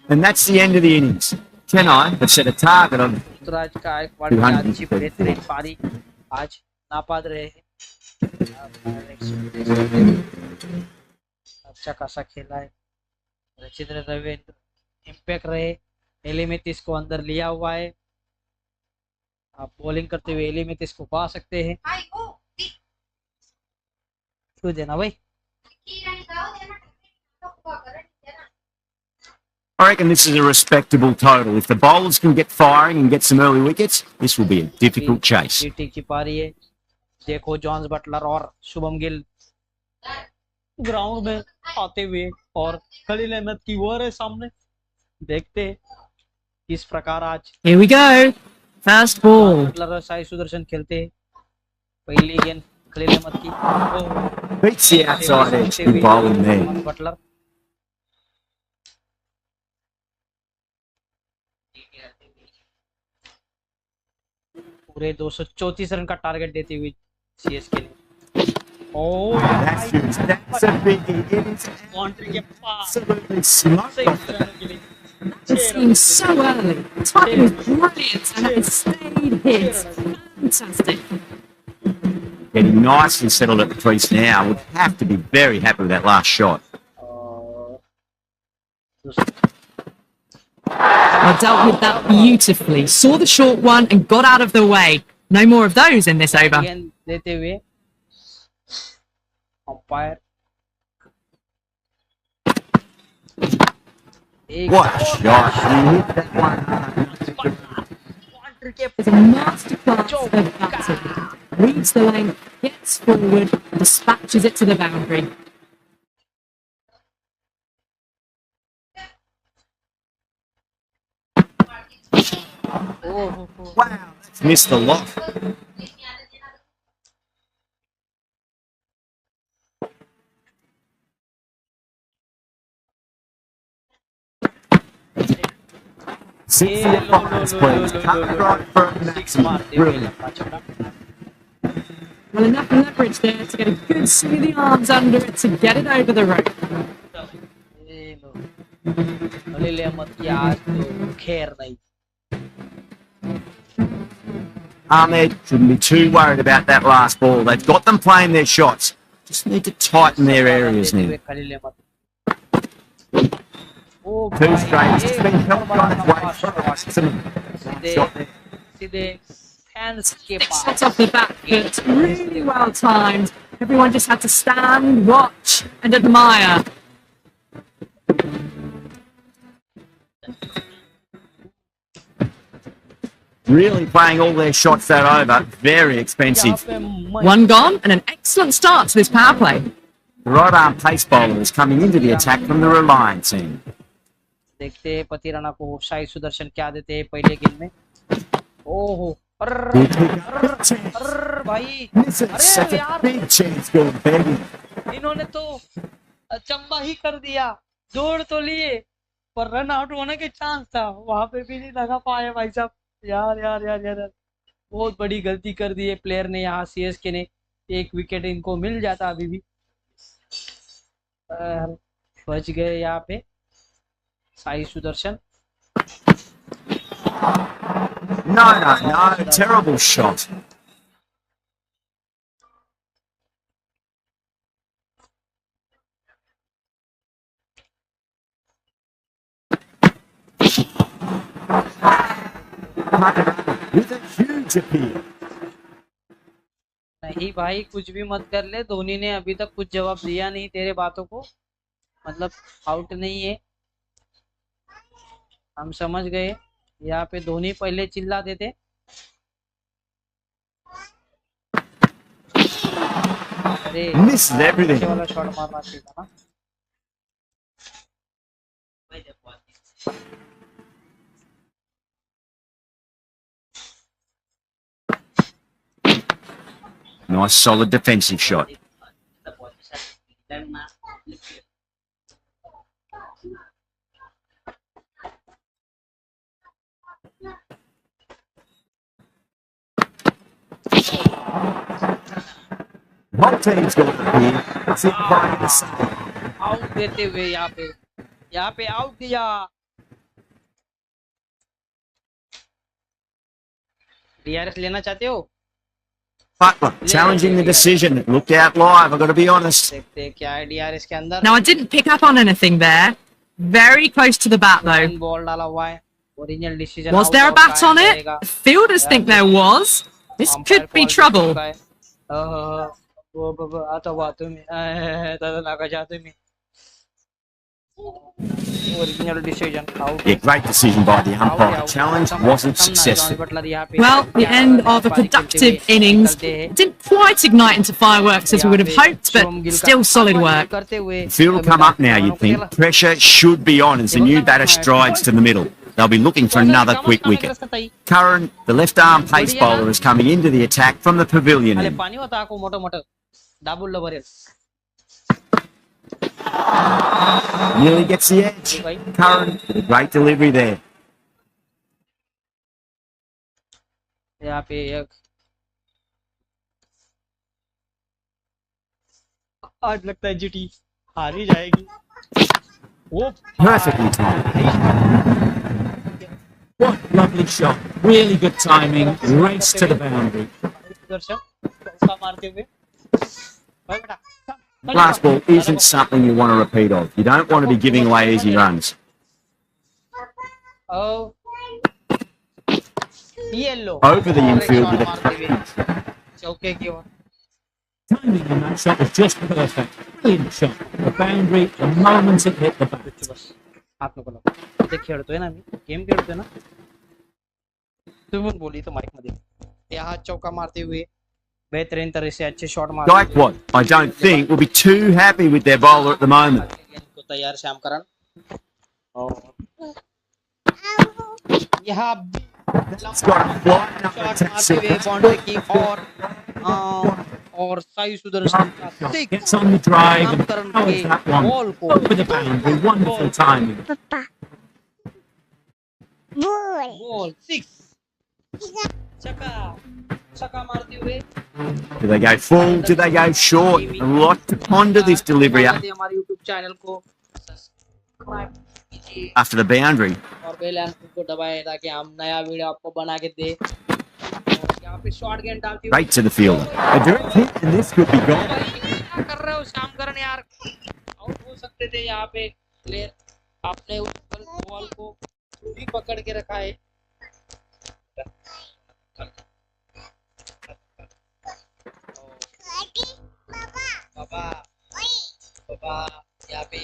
And that's the end of the innings. Chennai have set a target on Rituraj Gaekwad की अच्छी बेहतरीन पारी आज नापाद रहे हैं अच्छा खासा खेला है रचिंद्र रविंद्र इम्पैक्ट रहे एलिमितिस को अंदर लिया हुआ है आप बॉलिंग करते हुए एलिमितिस को पा सकते हैं क्यों देना भाई I reckon this is a respectable total. If the bowlers can get firing and get some early wickets, this will be a difficult chase. GT की पारी है देखो जॉन्स बटलर और शुभम गिल ग्राउंड में आते हुए और खलील अहमद की ओवर है सामने देखते हैं किस प्रकार आज Here we go. First ball. Buttler और साई सुदर्शन खेलते हैं पहली गेंद खलील अहमद की ओह, Beats the outside edge. Good bowling there. Buttler पूरे 234 रन का टारगेट देती हुई सीएसके ने ओह That's huge. That's a biggie. It is boundary के पास absolutely smoked सही off the रनों के लिए It seemed so early. The timing was brilliant and it stayed hit. Fantastic. Getting nicely settled at the crease now. Would have to be very happy with that last shot. I dealt with that beautifully. Saw the short one and got out of the way. No more of those in this over. गेंद देते हुए umpire What a shot. He hit that one. Boundary के It's a masterclass of batting. Reads the lane, gets forward, dispatches it to the boundary. Oh Wow. That's missed a lot. Six for the Lions, please. Cut right for a Six maximum. मारते हुए Brilliant. लंबा चौड़ा। Well, enough leverage there to get a good swing of the arms under it to get it over the rope. ये लो, खलील अहमद की आज तो खैर नहीं। Ahmed shouldn't be too worried about that last ball. They've got them playing their shots. Just need to tighten their areas now. Khalil Ahmad. O Two भाई, straight. It's ये been helped on its way. बड़ा Excellent shot there. सीधे fans के Six pass. shots off the back foot, really well timed. Everyone just had to stand, watch, and admire. Really playing all their shots that over. Very यहाँ expensive. पे One gone, and an excellent start to this power play. The right arm pace bowler is coming into the attack from the Reliance end. देखते हैं पति राणा को शाही सुदर्शन क्या देते हैं पहले गेंद में। ओहो, Good pick up. Big chance. भाई, Listen, अरे such a यार, big chance going begging. इन्होंने तो अचंबा ही कर दिया। दौड़ तो लिए, पर रन आउट होने के चांस था, वहां पे भी नहीं लगा पाए भाई साहब। यार यार यार यार, बहुत बड़ी गलती कर दी है प्लेयर ने यहाँ, सीएसके ने। एक विकेट इनको मिल जाता अभी भी। बच गए यहाँ पे Sai Sudarshan. No, no, no. Terrible shot. With a huge appeal. नहीं भाई, कुछ भी मत कर ले, धोनी ने अभी तक कुछ जवाब दिया नहीं तेरे बातों को। मतलब आउट नहीं है, हम समझ गए। यहाँ पे धोनी पहले चिल्ला देते। अरे Misses everything. पीछे वाला शॉट मारना चाहिए था ना। Nice solid defensive shot. The whole team's got it here. It's in playing the same. Out देते हुए यहाँ पे आउट दिया। डीआरएस लेना चाहते हो? Butler challenging the decision. It looked out live, I've got to be honest. देखते हैं क्या है डीआरएस के अंदर। Now, I didn't pick up on anything there. Very close to the bat, though. Ball डाला हुआ है। Original decision. Was there a bat on it? The fielders think there was. This could be trouble. Original decision out. Yeah, great decision by the umpire. The challenge wasn't successful. Well, the end of a productive innings. It didn't quite ignite into fireworks as we would have hoped, but still solid work. The field will come up now, you'd think. Pressure should be on as the new batter strides to the middle. They'll be looking for another quick wicket. Curran, the left arm pace bowler, is coming into the attack from the pavilion end. पाणी होता आको मोठं मोठं दाबुल भरेल। Nearly gets the edge. Curran, with a great delivery there. यहाँ पे एक आज लगता है जीटी हार ही जाएगी। वो Perfectly timed. What lovely shot. Really good timing. Race to the boundary. दर्शक चौका मारते हुए भाई बेटा Last ball isn't something you want to repeat of. You don't want to be giving away easy runs. Oh, yellow. Over the infield with a चौके की ओर। Timing on that shot was just perfect. Brilliant shot. The boundary, the moment it hit the bat. बस हात नको लावू। ते खेळतोय ना, मी game खेळतोय ना। तुम्ही पण बोली तो माइक मध्ये। यहाँ चौका मारते हुए बेहतरीन तरह से अच्छे शॉट मार। Gaikwad, I don't think, will be too happy with their bowler at the moment. को तैयार श्याम करन। और यहाँ It's got a flying up shot attack मारते हुए sequence. बाउंड्री की और साई सुदर्शन का six Gets on the drive and नामकरण powers के that one. बॉल को Over the boundary. Wonderful timing. Ball 6 छक्का छक्का मारते हुए Do they go full? Do they go short? A lot to ponder this delivery हमारे YouTube चैनल को subscribe कीजिए after the boundary. और बेल आइकन को दबाएं ताकि हम नया वीडियो आपको बना के दे। यहाँ पे शॉर्ट गेंद डालती हुई Straight to the fielder. A direct hit and this could be gone. क्या कर रहे हो शाम करन यार, आउट हो सकते थे यहाँ पे प्लेयर। आपने उस बॉल को भी पकड़ के रखा है। पापा पापा यहाँ पे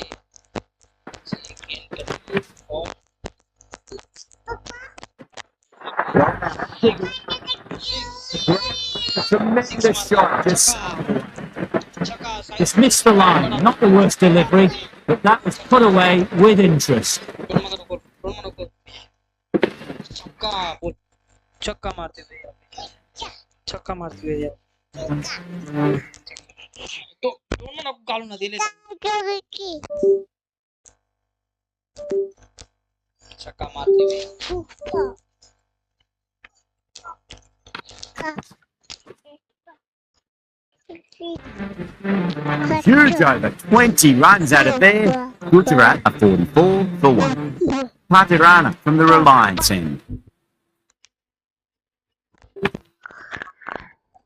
Tremendous shot. Just missed the line. Not the worst delivery, but that was put away with interest. छक्का मारते हुए छक्का मारते हुए तो दोनों ना गालू ना देले छक्का मारते हुए Huge over. 20 runs out of there. Gujarat a 44 for 1. Patirana from the Reliance end.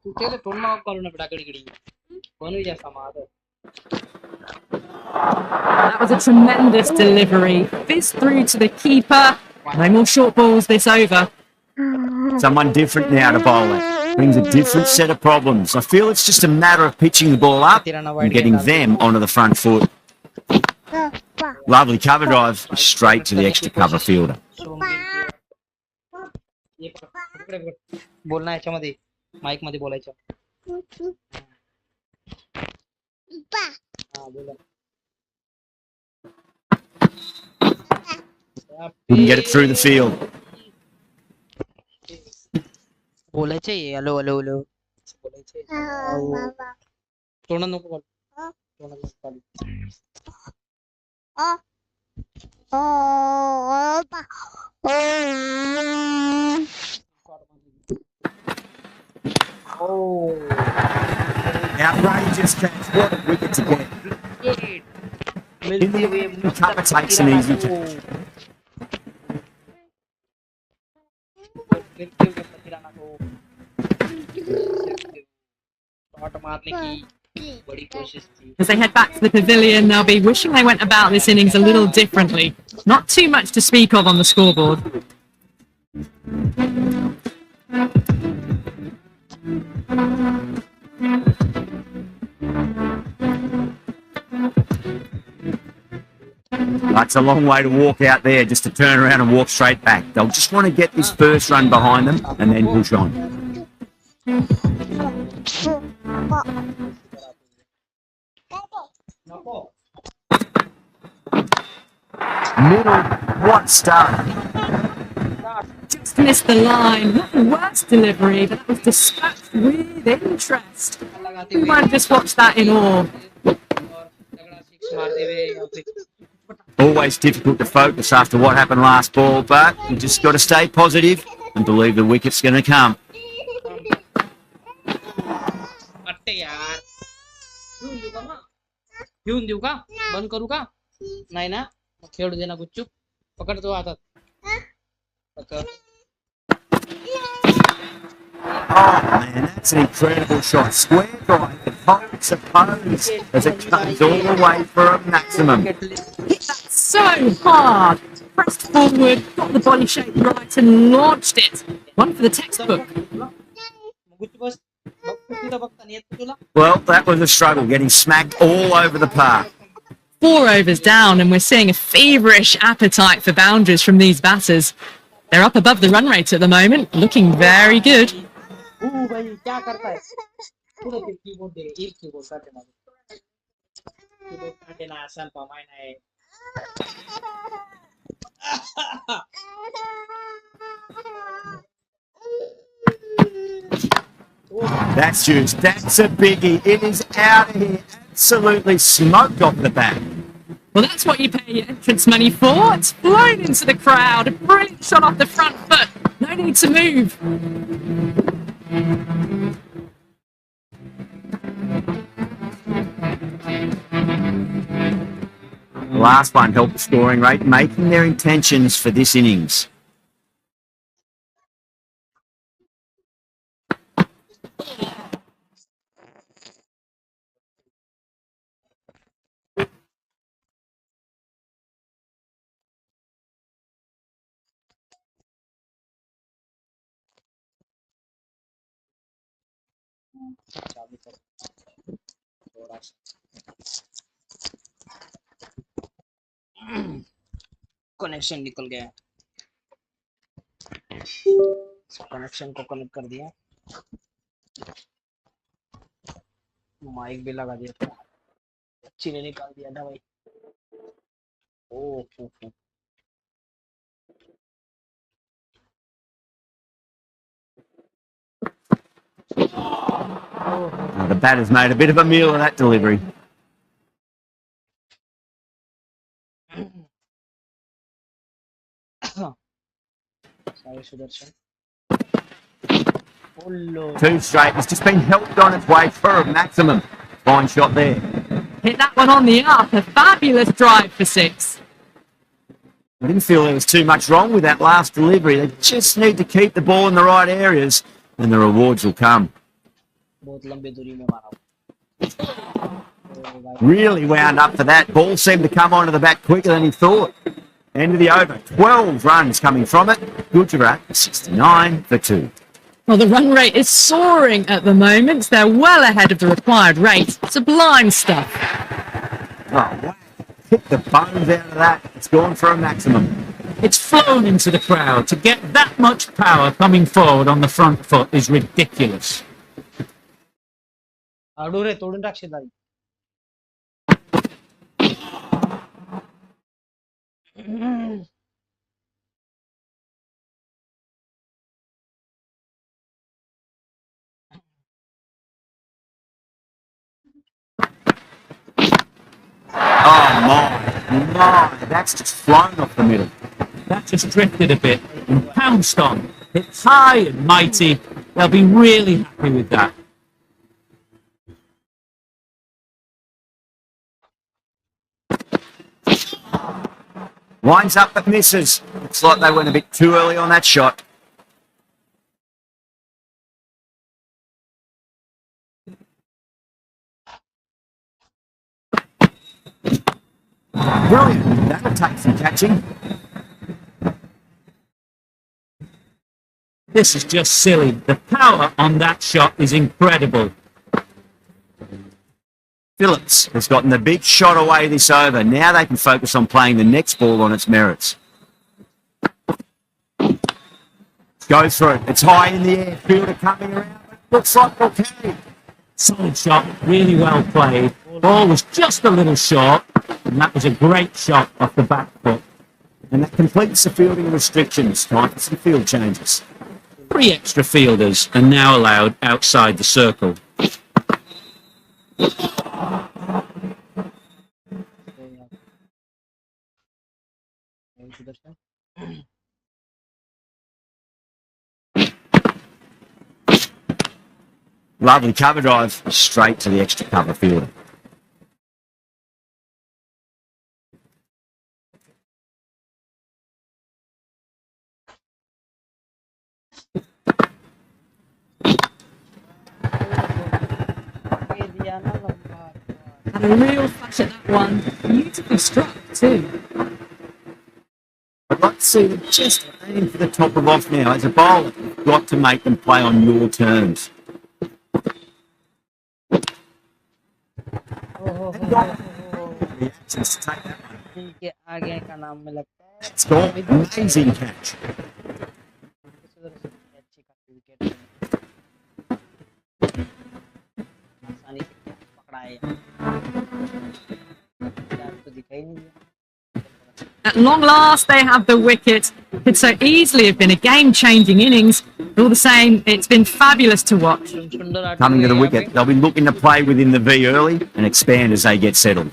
तुझे तो ना गालू ना बेटा गड़ी गड़ी कौन भी जैसा मार That was a tremendous delivery. Fizzed through to the keeper. No more short balls this over. Someone different now to bowl it. Brings a different set of problems. I feel it's just a matter of pitching the ball up and getting them onto the front foot. Lovely cover drive straight to the extra cover fielder. बोलना याच्यामध्ये mike मध्ये बोलायचं हां बोला Couldn't get it through the field. बोलायचं hello hello hello बोलायचं तोंड नको बोल तोंड नको Outrageous catch. What a wicket to get. In the end, the cover takes an easy catch. As they head back to the pavilion, they'll be wishing they went about this innings a little differently. Not too much to speak of on the scoreboard. That's a long way to walk out there just to turn around and walk straight back. They'll just want to get this first run behind them and then push on. Middle, what start? Just missed the line. Not the worst delivery, but that was dispatched with interest. We might have just watched that in awe. Always difficult to focus after what happened last ball, but you just got to stay positive and believe the wicket's going to come. घेऊन देऊ का बंद करू का नाही ना खेळू दे ना गुच्चूप पकड तो हातात पकड Oh man, that's an incredible shot. Square drive and hold suppose as it comes all the way for a maximum. Hit that so hard. Pressed forward, got the body shape right and launched it. One for the textbook. Well, that was a struggle, getting smacked all over the park. 4 overs down, and we're seeing a feverish appetite for boundaries from these batters. They're up above the run rate at the moment, looking very good. That's just, that's a biggie. It is out of here. Absolutely smoked off the bat. Well, that's what you pay your entrance money for. It's flown into the crowd. A brilliant shot off the front foot. No need to move. The last one helped the scoring rate, making their intentions for this innings. Connection निकल गया, connection को connect कर दिया, mic भी लगा दिया, अच्छी ने निकाल दिया था भाई। ओह Now, the batter's made a bit of a meal of that delivery. Sorry, Sudarshan. Oh, Lord. Two straight. It's just been helped on its way for a maximum. Fine shot there. Hit that one on the up. A fabulous drive for 6. I didn't feel there was too much wrong with that last delivery. They just need to keep the ball in the right areas and the rewards will come. बहुत लंबी दूरी में मारा। Really wound up for that. Ball seemed to come onto the bat quicker than he thought. End of the over. 12 runs coming from it. Gujarat 69 for 2. Well, the run rate is soaring at the moment. They're well ahead of the required rate. Sublime stuff. Oh, wow. Hit the bones out of that. It's gone for a maximum. It's flown into the crowd. To get that much power coming forward on the front foot is ridiculous. आडू तोडून टाकशील दाई. Oh, my. That's just flown off the middle. That just drifted a bit and pounced on. It's high and mighty. They'll be really happy with that. Winds up but misses. Looks like they went a bit too early on that shot. Brilliant. That'll take some catching. This is just silly. The power on that shot is incredible. Phillips has gotten the big shot away this over. Now they can focus on playing the next ball on its merits. Go through. It's high in the air. Fielder coming around. Looks like okay. Solid shot. Really well played. Ball was just a little short. And that was a great shot off the back foot. And that completes the fielding restrictions. Time for some field changes. 3 extra fielders are now allowed outside the circle. Lovely cover drive straight to the extra cover fielder. Had a real flash at that one. Beautifully struck too. I'd like to see them just aim for the top of off now. As a bowler, you've got to make them play on your terms. Reactions to take that one. ठीक है, आगे का नाम में लगता है. It's gone. Amazing catch. अच्छी खासी विकेट. आसानी से पकड़ा है. तो दिखाई नहीं दिया. At long last, they have the wicket. Could so easily have been a game-changing innings. All the same, it's been fabulous to watch. Coming to the wicket, they'll be looking to play within the V early and expand as they get settled.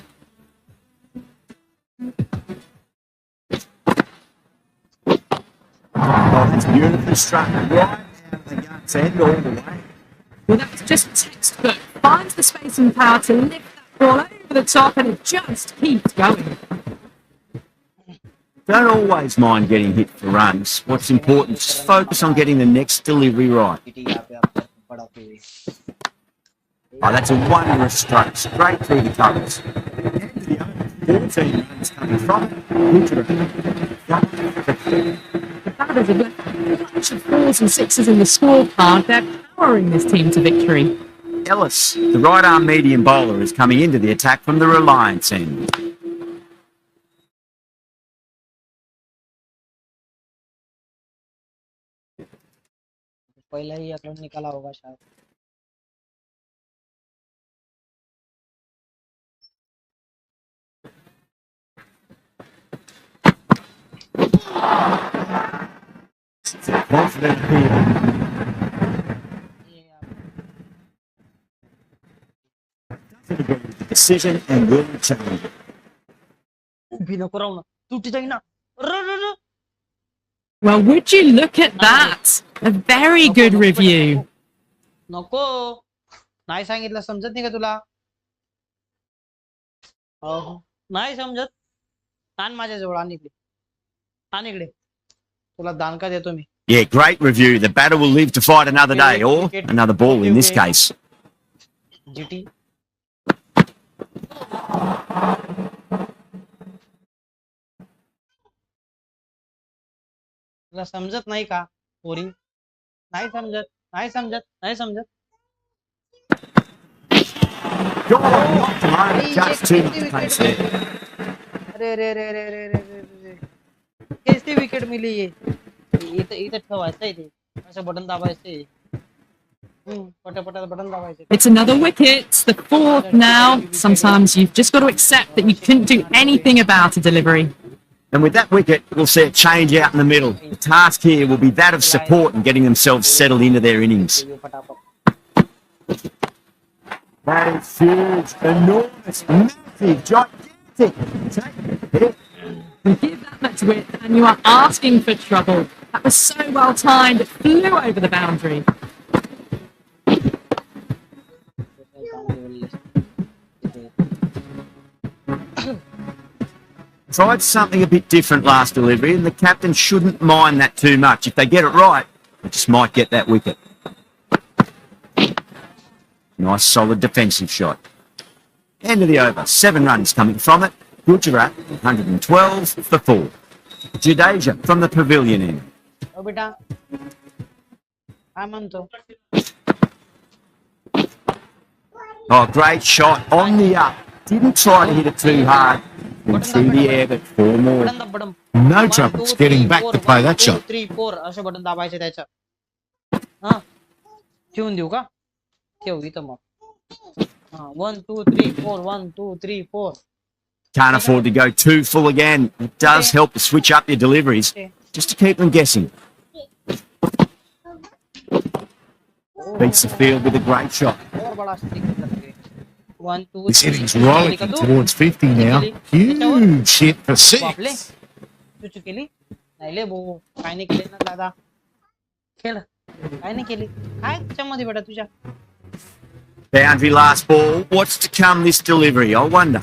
Oh, that's beautifully struck right out of the gut's end all the way. Well, that's just textbook. Finds the space and power to lift that ball over the top, and it just keeps going. Don't always mind getting hit for runs. What's important is just focus on getting the next delivery right. Oh, that's a wondrous stroke, straight through the covers. 14 runs coming from it. The batters have left a bunch of 4s and 6s in the scorecard. They're powering this team to victory. Ellis, the right-arm medium bowler, is coming into the attack from the Reliance end. पहिला ही upload निकाला होगा शायद. Confident here. Decision and will change. उभी नको राहू ना. तुटी जाई ना. र. Well, would you look at that? A very good review. नको. नाही सांगितलं समजत नाही का तुला? हो. नाही समजत. आण माझ्या जवळ आण इकडे. आण इकडे. तुला दानका देतो मी. Yeah, great review. The batter will live to fight another day, or another ball in this case. GT. तुला समजत नाही का पोरी? नाही समजत. नाही समजत. नाही समजत. God, not alone. Just too much pace there. अरे रे रे रे रे रे रे. कैसी विकेट मिली ये? इथं ठेवायचं आहे ते. असं बटन दाबायचं आहे. पटापटा button दाबायचं. It's another wicket, the 4th now. Sometimes you've just got to accept that you couldn't do anything about a delivery. And with that wicket, we'll see a change out in the middle. The task here will be that of support and getting themselves settled into their innings. That is huge, enormous, massive, gigantic. You give that much width and you are asking for trouble. That was so well timed, it flew over the boundary. Tried something a bit different last delivery, and the captain shouldn't mind that too much. If they get it right, they just might get that wicket. Nice solid defensive shot. End of the over. 7 runs coming from it. Gujarat 112 for 4. Jadeja from the pavilion end. ओ बेटा काय म्हणतो? Oh, great shot on the up. Didn't try to hit it too hard. Went through the air, but 4 more. Button दाब button. No troubles getting back to play that shot. 3 4 असे button दाबायचे त्याचं. हां. ठेवून देऊ का? ठेव इथं मग. हां 1 2 3 4 1 2 3 4. Can't afford to go too full again. It does help to switch up your deliveries, just to keep them guessing. Beats the field with a great shot. और बड़ा स्टिक करके. 1 2 This inning's rollicking towards 50 now. Huge hit for बापले. 6. तू केली? नाही ले भाऊ. काय नाही केली ना दादा. खेळ. काय नाही केली? काय त्याच्यामध्ये बेटा तुझ्या? Boundary last ball. What's to come this delivery? I wonder.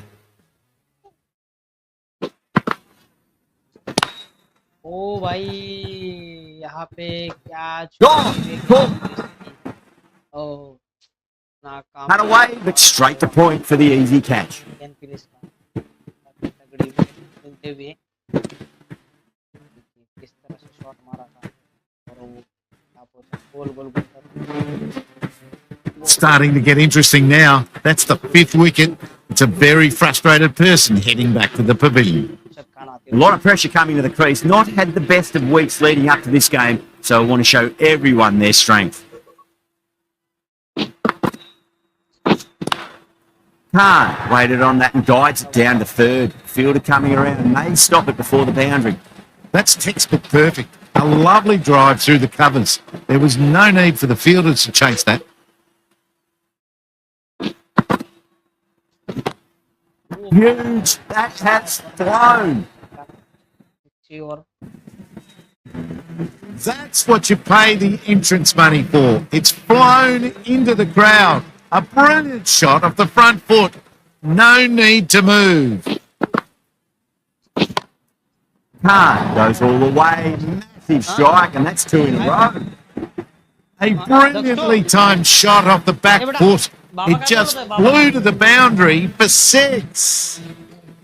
ओ भाई यहाँ पे क्या ओ नाकाम Cut away, but straight to point for the easy catch. तगड़ी खेलते हुए किस तरह से शॉट मारा था और वो गोल गोल गोल Starting to get interesting now. That's the 5th wicket. It's a very frustrated person heading back to the pavilion. A lot of pressure coming to the crease. Not had the best of weeks leading up to this game, so I want to show everyone their strength. Khan waited on that and guides it down to 3rd. Fielder coming around and may stop it before the boundary. That's textbook perfect. A lovely drive through the covers. There was no need for the fielders to chase that. Huge. That has flown. और That's what you pay the entrance money for. It's flown into the crowd. A brilliant shot off the front foot. No need to move. Khan goes all the way. Massive strike, and that's 2 in a row. A brilliantly timed shot off the back foot. It just flew to the boundary for 6.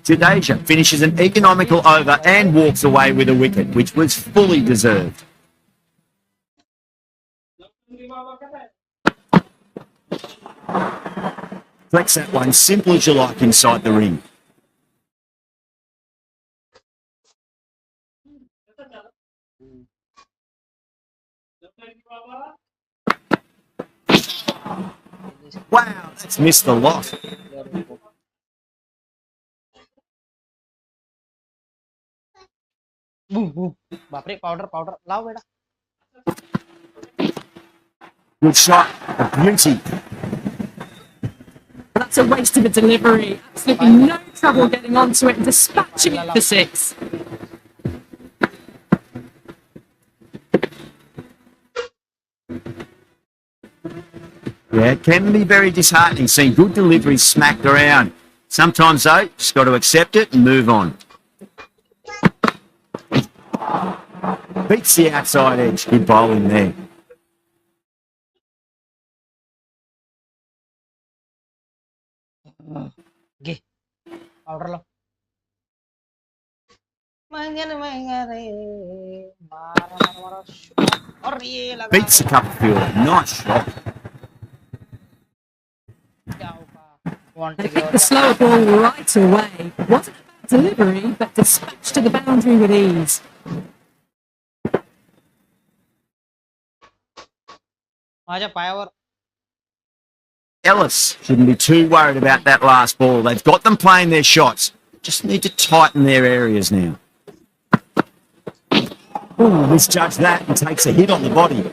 Jadeja finishes an economical over and walks away with a wicket, which was fully deserved. Flex that one simple as you like inside the ring. Wow, that's missed a lot. Boom boom बापरे powder powder लाओ बेटा Good shot, a beauty. That's a waste of a delivery. Absolutely no trouble getting onto it and dispatching it for 6. Yeah, it can be very disheartening seeing good deliveries smacked around. Sometimes, though, just got to accept it and move on. Beats the outside edge. Good bowling there. गे powder लाओ मंगन मंगरे मारा मारा मारा और ये लगा Beats the cover fielder. Nice shot. क्या होगा want And picked the slower ball right away. Wasn't a bad delivery, but dispatched to the boundary with ease. आजा पायावर Ellis shouldn't be too worried about that last ball. They've got them playing their shots. Just need to tighten their areas now. Ooh, misjudged that and takes a hit on the body.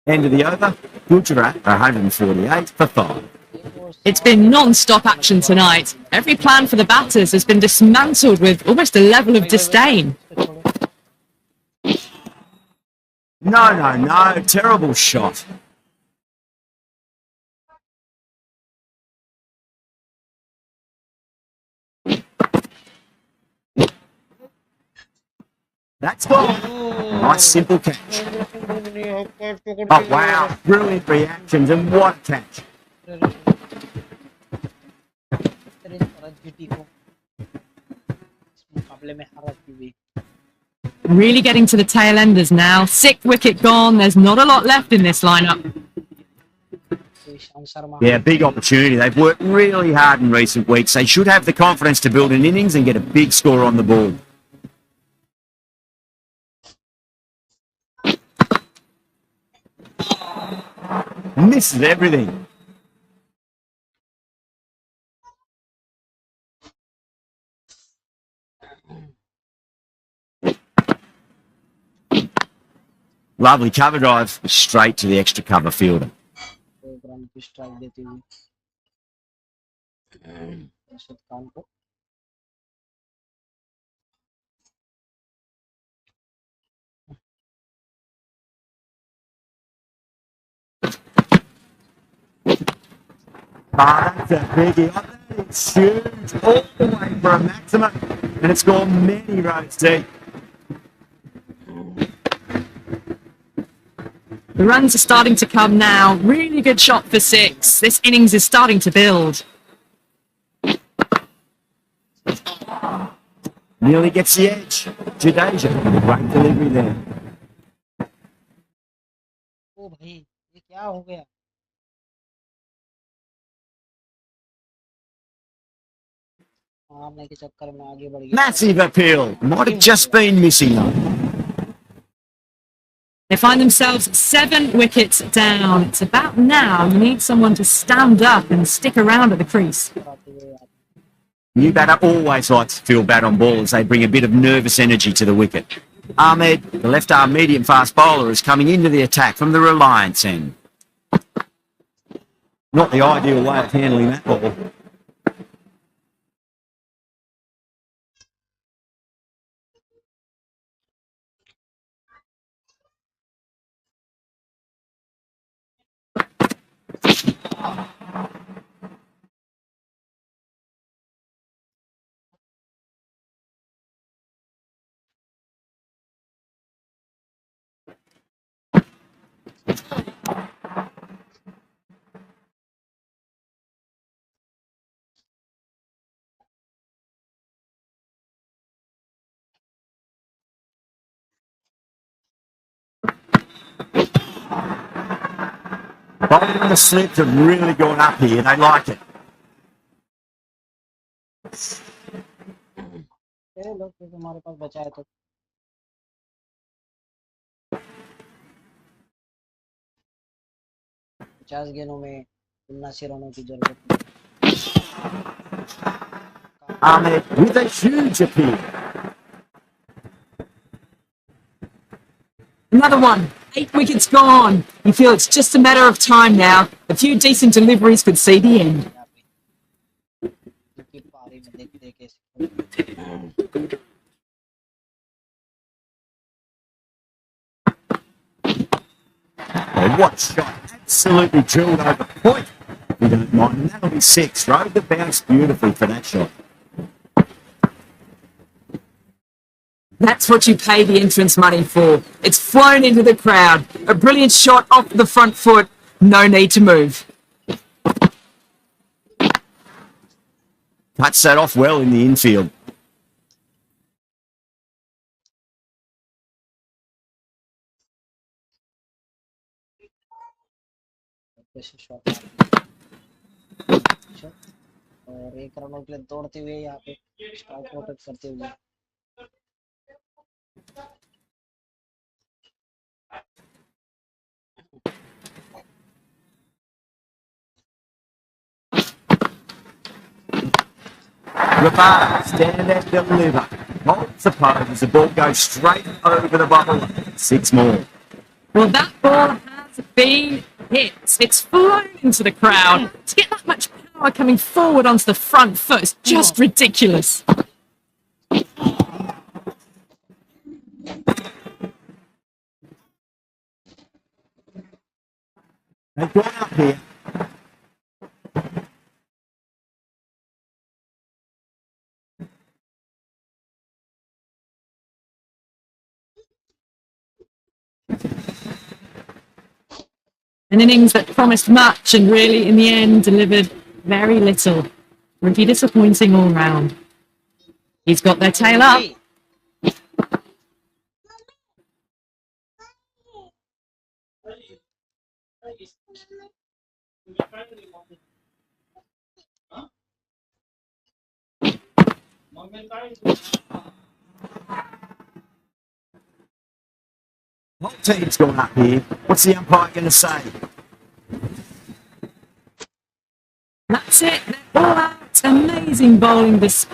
End of the over. Gujarat 148 for 5. It's been non-stop action tonight. Every plan for the batters has been dismantled with almost a level of disdain. No. Terrible shot. That's gone. Nice simple catch. Oh, wow. Brilliant reactions and what a catch. Really getting to the tail enders now. 6th wicket gone. There's not a lot left in this lineup. Yeah, big opportunity. They've worked really hard in recent weeks. They should have the confidence to build an innings and get a big score on the board. Misses everything. Lovely cover drive, straight to the extra cover fielder. That's a biggie. It's huge, all the way for a maximum, and it's gone many roads deep. The runs are starting to come now. Really good shot for 6. This innings is starting to build. Nearly gets the edge. Jadeja with a great delivery there. ओ भाई ये क्या हो गया के चक्कर में आगे बढ़ गया Massive appeal. Might have just been missing though. They find themselves 7 wickets down. It's about now. You need someone to stand up and stick around at the crease. New batter always likes to feel bad on ball as they bring a bit of nervous energy to the wicket. Ahmed, the left-arm medium-fast bowler, is coming into the attack from the Reliance end. Not the ideal way of handling that ball. batting and the slips have really gone up here. They like it. चलो फिर हमारे पास बचा है तो 50 गेंदों में 79 रनों की जरूरत है। Ahmed with a huge appeal. Another one. 8 wickets gone. You feel it's just a matter of time now. A few decent deliveries could see the end. की पारी में देख देख के Oh, what shot. Absolutely drilled over point. You don't mind. And that'll be 6. Rode the bounce beautifully for that shot. That's what you pay the entrance money for. It's flown into the crowd. A brilliant shot off the front foot. No need to move. Cuts that off well in the infield. Shot और 1 रनों के लिए दौड़ते हुए यहाँ पे strike protect करते हुए Rabat, stand and deliver. Holds the pose. The ball goes straight over the bubble. 6 more. Well, that ball has been hit. It's flown into the crowd. To get that much power coming forward onto the front foot is just ridiculous. They've gone up here. An innings that promised much and really, in the end, delivered very little. Pretty disappointing all round. He's got their tail up. Whole team's gone up here. What's the umpire going to say? That's it. They're all out. Amazing bowling this